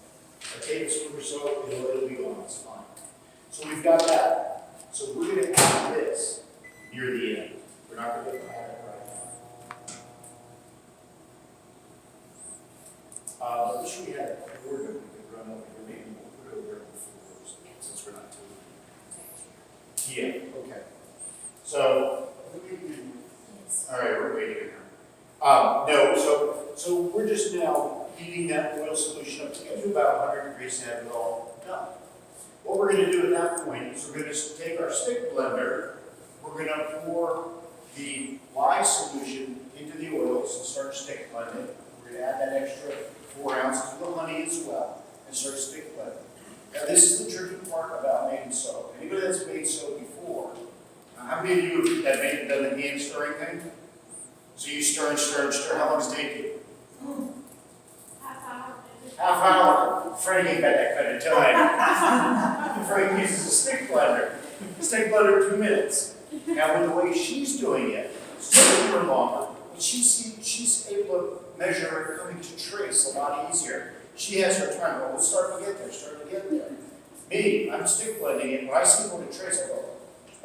A tablespoon or so, it'll be gone, it's fine. So we've got that. So we're going to add this near the end. We're not going to add it right now. I wish we had a board that we could run over here. Maybe we'll put it over there before, since we're not doing it. Yeah, okay. So, all right, we're waiting here. No, so we're just now heating that oil solution up to get to about 100 degrees and have it all done. What we're going to do at that point is we're going to take our stick blender, we're going to pour the lye solution into the oils and start stick blending. We're going to add that extra 4 ounces of the honey as well and start stick blending. Now this is the tricky part about making soap. Anybody that's made soap before, how many of you have done the hand stirring thing? So you stir and stir and stir. How long does it take you? Half hour. Frank ain't got that kind of time. Frank uses a stick blender. Stick blender 2 minutes. Now with the way she's doing it, it's taking her longer. But she's able to measure her coming to trace a lot easier. She has her time. Well, we'll start to get there, Me, I'm stick blending it. When I see going to trace, I go,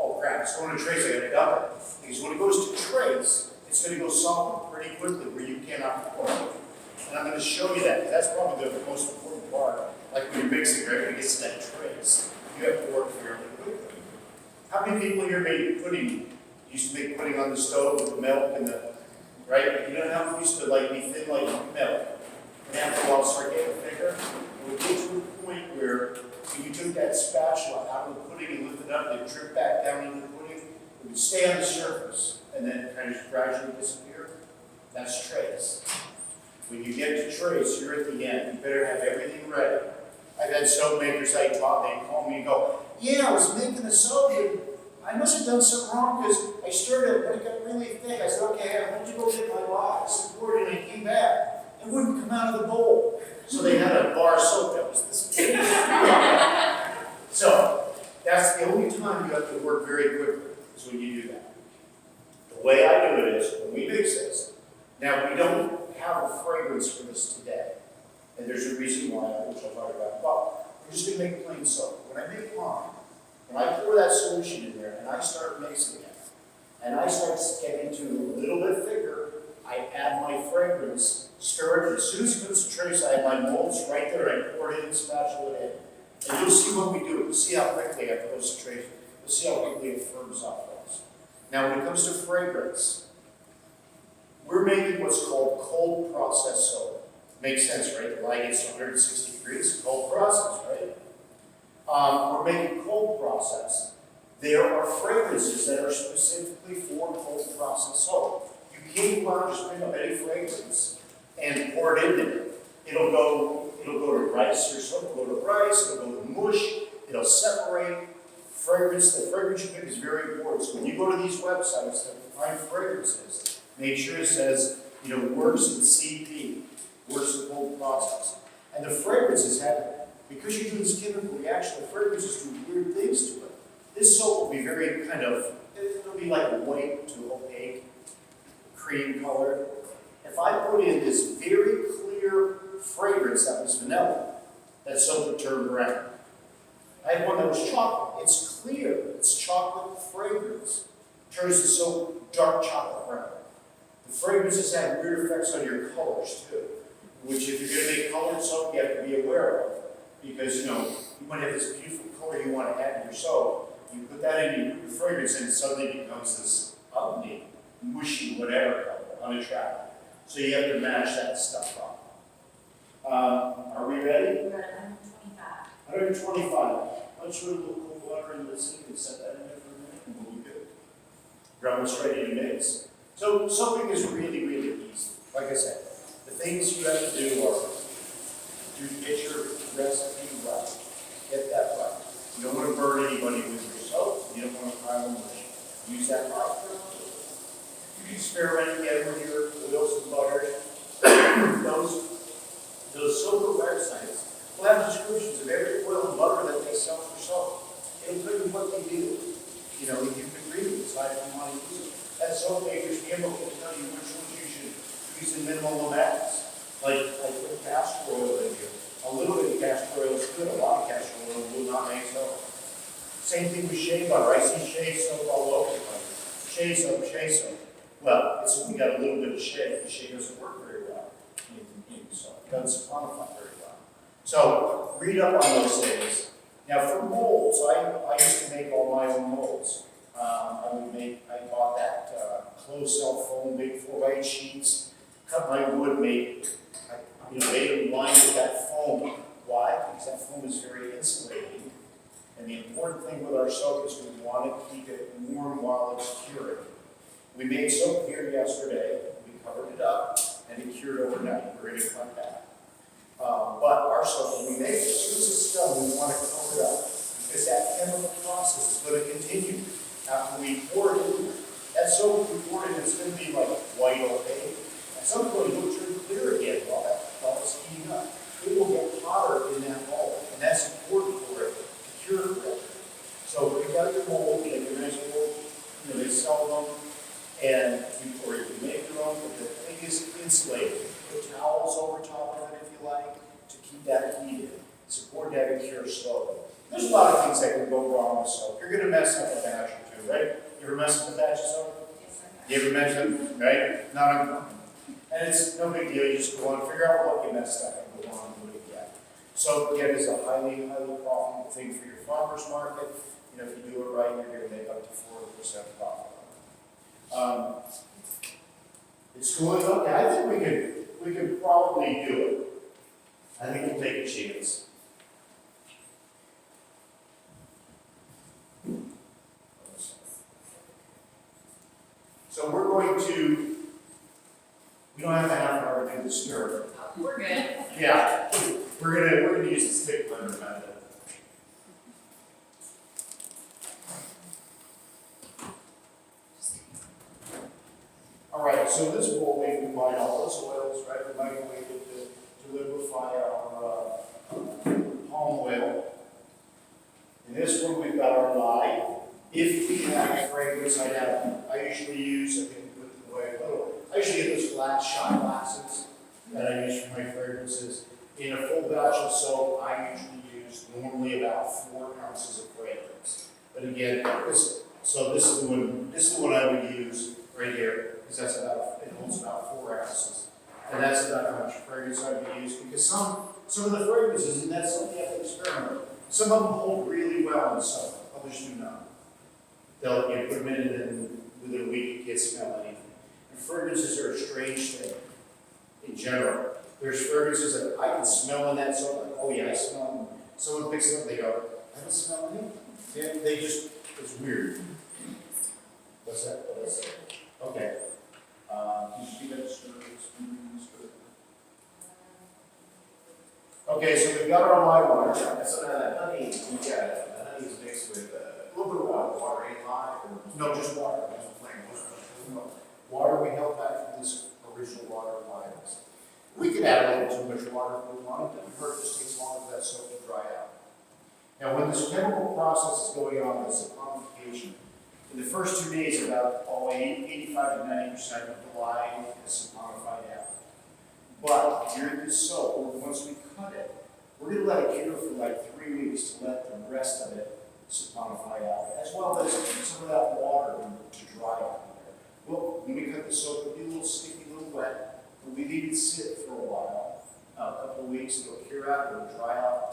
oh crap, it's going to trace, I gotta dump it. Because when it goes to trace, it's gonna go solid pretty quickly where you cannot pour it. And I'm gonna show you that, because that's probably the most important part. Like when you're mixing, right, when it gets to that trace, you have to work fairly quickly. How many people here made pudding, used to make pudding on the stove with the milk and the, right? You know how it used to like be thin like milk? And after a while, start getting thicker. We'll get to a point where if you took that spatula out of the pudding and lifted it up, it dripped back down into the pudding, it would stay on the surface and then kind of gradually disappear. That's trace. When you get to trace, you're at the end. You better have everything ready. I've had soap makers I taught, they call me and go, yeah, I was making the soap and I must have done something wrong because I stirred it, but it got really thick. I said, okay, I went to go get my box and poured it, and I came back. It wouldn't come out of the bowl. So they had a bar of soap that was this big. So that's the only time you have to work very quickly, is when you do that. The way I do it is, when we mix this, now we don't have a fragrance for this today. And there's a reason why, which I'll talk about. But we're just going to make plain soap. When I make mine, when I pour that solution in there and I start mixing it, and I start getting to a little bit thicker, I add my fragrance, stir it. As soon as it comes to trace, I have my molds right there. I pour it in and spatula it in. And you'll see what we do. You'll see how quickly after it goes to trace. You'll see how quickly it firms up for us. Now, when it comes to fragrance, we're making what's called cold process soap. Makes sense, right? The light gets to 160 degrees, cold process, right? We're making cold process. There are fragrances that are specifically for cold process soap. You can't go out and just pick up any fragrance and pour it in there. It'll go to rice, your soap will go to rice, it'll go to mush, it'll separate. Fragrance, the fragrance you pick is very important. So when you go to these websites that find fragrances, make sure it says, works in CP, works in cold process. And the fragrances have, because you do this chemical reaction, the fragrances do weird things to it. This soap will be very it'll be like white to opaque, cream colored. If I put in this very clear fragrance that was vanilla, that soap would turn brown. I had one that was chocolate. It's clear. It's chocolate fragrance. Turns the soap dark chocolate brown. The fragrances have weird effects on your colors too, which if you're going to make colored soap, you have to be aware of. Because, you might have this beautiful color you want to add to your soap. You put that in, you put your fragrance in, and suddenly it becomes this ugly, mushy, whatever color, unattractive. So you have to match that stuff up. Are we ready? We're at 125. 125. Let's put a little cold water in the sink and set that in there for a minute, and we'll be good. You're almost ready to mix. So soaping is really, really easy. Like I said, the things you have to do are to get your recipe right. Get that right. You don't want to burn anybody with your soap. You don't want to pile them with. Use that right. You can experiment again with your oils and butters. Those soap websites will have descriptions of every oil and butter that they sell for soap. It'll tell you what they do. You can read it, decide if you want to use it. That soap maker's handbook will tell you which ones you should use in minimal amounts. Like put castor oil in here. A little bit of castor oil is good. A lot of castor oil will not make soap. Same thing with shea butter. I see shea soap all over the place. Shea soap. Well, it's only got a little bit of shea. The shea doesn't work very well in soap. It doesn't quantify very well. So read up on those things. Now for molds, I used to make all my own molds. I bought that closed cell foam, big 4x sheets, cut my wood, made them lined with that foam. Why? Because that foam is very insulating. And the important thing with our soap is we want to keep it warm while it's curing. We made soap here yesterday. We covered it up, and it cured overnight. We're going to cut that. But our soap, when we make it, as soon as it's done, we want to cover it up. Because that chemical process is going to continue after we pour it in. That soap we poured in is going to be like white opaque. At some point, it will turn clear again while it's heating up. It will get hotter in that mold, and that's important for it to cure correctly. So pick out your mold, make a nice mold. They sell them, and or you can make your own. But the thing is insulated. Put towels over top of it if you like to keep that heat in. It's important to have it cure slowly. There's a lot of things that can go wrong with soap. You're gonna mess up a batch or two, right? You ever mess up a batch of soap? You ever mess up, right? Not uncommon. And it's no big deal, you just go on, figure out what you messed up and go on and do it again. Soap, again, is a highly, highly profitable thing for your farmer's market. You know, if you do it right, you're gonna make up to 40% profit. It's going up, yeah, I think we could probably do it. I think we'll take a chance. So we're going to, we don't have to have our do the stir. We're good. Yeah, we're gonna use the stick blender method. All right, so this bowl, we combine all those oils, right? We microwave it to liquefy our palm oil. In this one, we've got our lye. If we have fragrance, I usually use, I think we put them away a little. I usually get those glass shot glasses that I use for my fragrances. In a full batch of soap, I usually use normally about 4 ounces of fragrance. But again, this is the one I would use right here, because that's it holds about 4 ounces. And that's about how much fragrance I would use, because some of the fragrances, and that's something you have to experiment with, some of them hold really well in soap, others do not. They'll put them in and within a week you can't smell anything. And fragrances are a strange thing in general. There's fragrances that I can smell in that soap, like, oh yeah, I smell them. Someone picks it up and they go, I don't smell anything. Yeah, it's weird. What's that? What is it? Okay. Can you see that? Okay, so we've got our lye water. That's honey, you got it. The honey is mixed with a little bit of water and lye, or No, just water. just plain water. Water we held back from this original water of lye. We could add a little too much water if we wanted, but it just takes longer for that soap to dry out. Now, when this chemical process is going on, this saponification, in the first 2 days, about 85 to 90% of the lye is saponified out. But during this soap, once we cut it, we're going to let it cure for like 3 weeks to let the rest of it saponify out, as well as some of that water to dry out there. Well, when we cut the soap, it'll be a little sticky, a little wet, but we leave it sit for a while, a couple of weeks, it'll cure out, it'll dry out,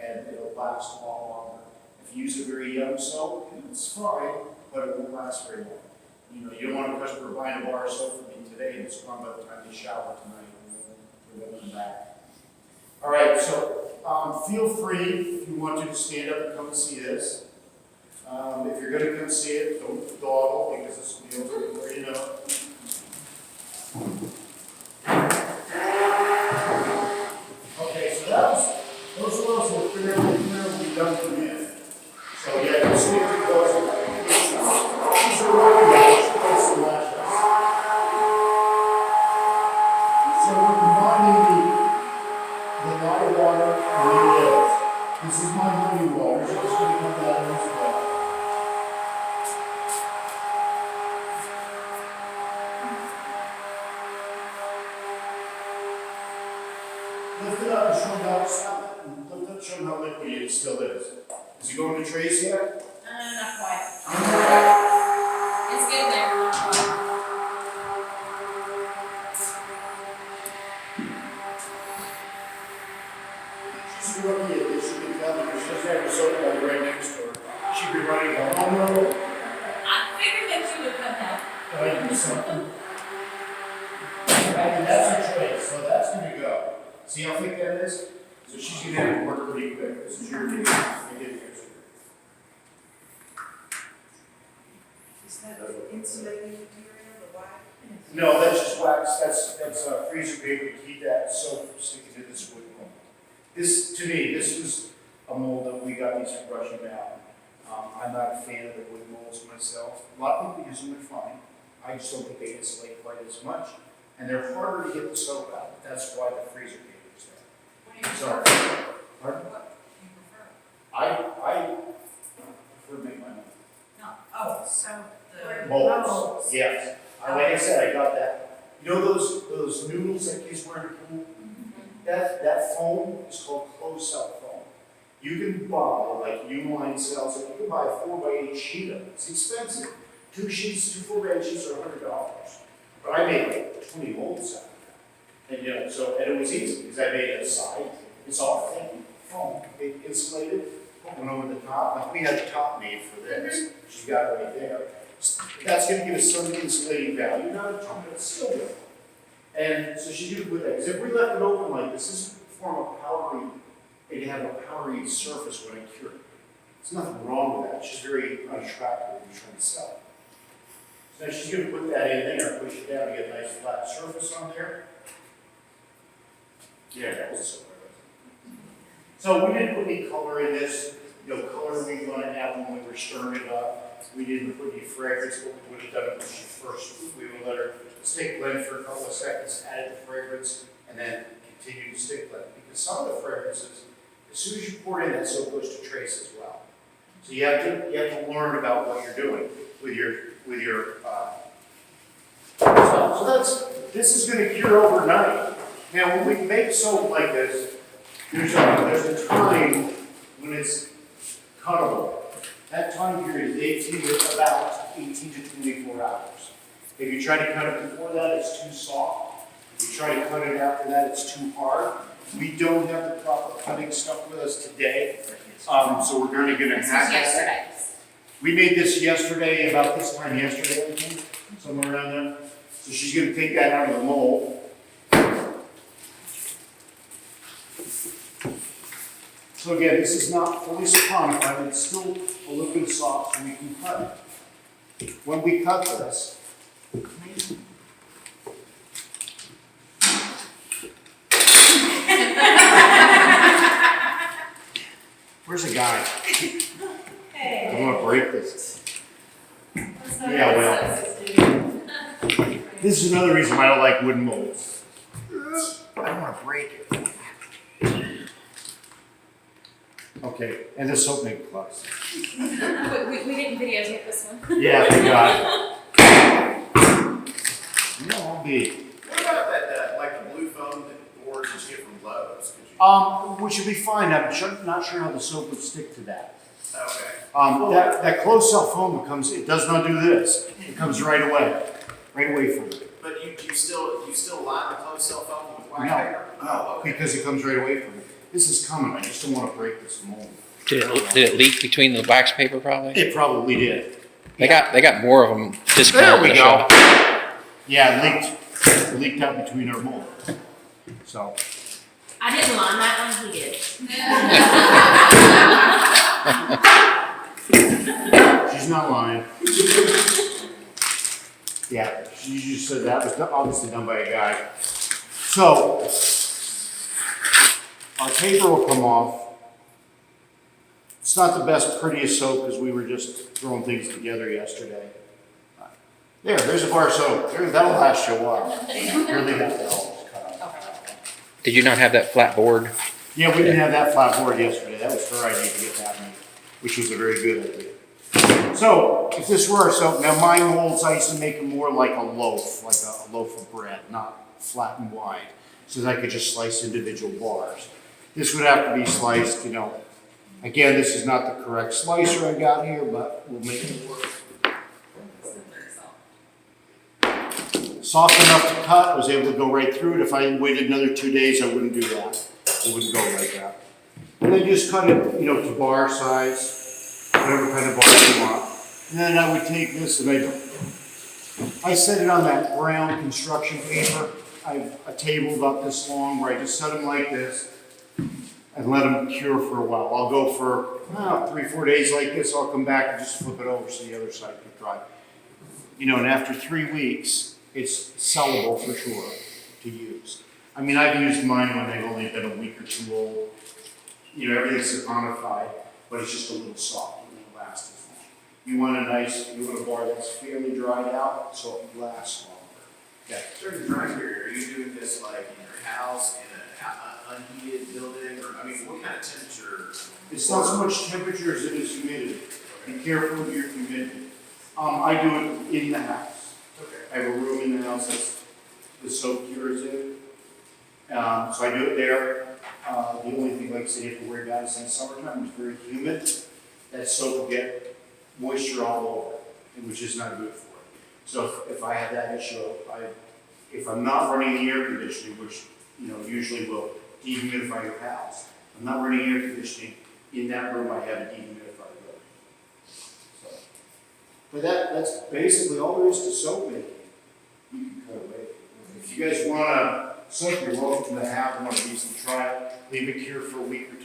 and it'll last a lot longer. If you use a very young soap, it's fine, but it won't last very long. You know, you don't want a customer buying a bar of soap from me today and it's gone by the time they shower tonight and they won't come back. All right, so feel free if you want to stand up and come and see this. If you're going to come see it, don't dawdle because this will be over before you know. Okay, so those oils were clearly done for you. So yeah, you see if it goes. These are really nice lashes. So we're combining the lye water and the oils. This is my honey water, so it's going to come out as well. Lift it up and show them how it's lift up, show them how liquid it still is. Is it going to trace yet? Not quite. It's getting there, not quite. She's a rookie at this. She can tell me she doesn't have a soda bottle right next to her. She'd be running home. Oh no. I figured that you would come help. I do something. And that's her trace, so that's going to go. See how thick that is? So she's going to have to work pretty quick. This is your case. I did yours. Is that insulating material, the white? No, that's just wax. That's freezer paper to keep that soap from sticking to this wood mold. This, to me, this was a mold that we got these from Russian Balm. I'm not a fan of the wood molds myself. A lot of people use them, they're fine. I just don't think they insulate quite as much. And they're harder to get the soap out. That's why the freezer paper is there. What do you Sorry. prefer? Pardon? What do you prefer? I prefer to make my own. No. Oh, so the. Molds, yes. Like I said, I got that. You know those noodles that kids wear in the pool? That foam is called closed cell foam. You can buy, like Uline sells it, you can buy a 4x8 sheet of it, it's expensive. 2 sheets, 2 4x8 sheets are $100. But I made like 20 molds out of that. And and it was easy, because I made it aside, it's all thin foam, it insulated, went over the top, like we had the top made for this, she got it right there. That's gonna give us some insulating value, not a ton, but it's still good. And so she's gonna put that, because if we left it open like this would form a powdery, it'd have a powdery surface when it cured. There's nothing wrong with that, it's just very unattractive when you're trying to sell it. So she's gonna put that in there, push it down, to get a nice flat surface on there. Yeah, that was a silver. So we didn't put any color in this, color we want to add when we were stirring it up. We didn't put any fragrance, but we would have done it when she first, we would let her stick blend for a couple of seconds, added the fragrance, and then continue to stick blend. Because some of the fragrances, as soon as you pour it in, that soap goes to trace as well. So you have to learn about what you're doing with your stuff. So this is going to cure overnight. Now, when we make soap like this, there's a time when it's cuttable. That time period is about 18 to 24 hours. If you try to cut it before that, it's too soft. If you try to cut it after that, it's too hard. We don't have the proper cutting stuff with us today, so we're gonna This was hack that. yesterday. We made this yesterday, about this time yesterday, I think, somewhere around there. So she's gonna take that out of the mold. So again, this is not fully saponified, it's still a little bit soft, so we can cut it. When we cut this, where's the guy? I want to break this. Yeah, well, this is another reason why I don't like wooden molds. I don't want to break it. Okay, and this soap makes plus. We didn't videotape this one. Yeah, thank God. I'll be. What about that, like the blue foam that boards you get from Lowe's? Could you? Which would be fine. I'm not sure how the soap would stick to that. Okay. That closed cell foam it does not do this. It comes right away from it. But you still line the closed cell foam with wax No. paper? Oh, okay. Because it comes right away from it. This is coming. I just don't want to break this mold. Did it leak between the wax paper probably? It probably did. They got more of them There discounted we in the go. shop. Yeah, it leaked out between our mold. So. I didn't line that one, he did. She's not lying. Yeah, she just said that was obviously done by a guy. So, our paper will come off. It's not the best, prettiest soap because we were just throwing things together yesterday. There's a bar of soap. That'll last you a while. Really got that all cut off. Did you not have that flat board? Yeah, we didn't have that flat board yesterday. That was her idea to get that made, which was a very good idea. So, if this were our soap, now my molds, I used to make them more like a loaf of bread, not flat and wide, so that I could just slice individual bars. This would have to be sliced, Again, this is not the correct slicer I got here, but we'll make it work. Soft enough to cut, I was able to go right through it. If I waited another 2 days, I wouldn't do that. It wouldn't go like that. And then just cut it, to bar size, whatever kind of bar you want. And then I would take this and I set it on that brown construction paper. I have a table about this long where I just set them like this and let them cure for a while. I'll go for 3-4 days like this. I'll come back and just flip it over so the other side can dry. And after 3 weeks, it's sellable for sure to use. I mean, I've used mine when they've only been a week or two old. Everything's saponified, but it's just a little soft. It won't last as long. You want a bar that's fairly dried out so it lasts longer. Yeah. During the dry period, are you doing this like in your house, in an unheated building, or what kind of temperature? It's not so much temperature as it is humidity. Be careful with your humidity. I do it in the house. Okay. I have a room in the house that's the soap cures in. So I do it there. The only thing, like I said, you have to worry about is in summertime, it's very humid, that soap will get moisture all over, and which is not good for it. So if I have that issue, if I'm not running the air conditioning, which, usually will dehumidify your house, I'm not running air conditioning, in that room I have a dehumidifier building. So, but that's basically all there is to soap making. You can cut away. If you guys wanna soak, you're welcome to have one of these and try it, leave it cure for a week or two.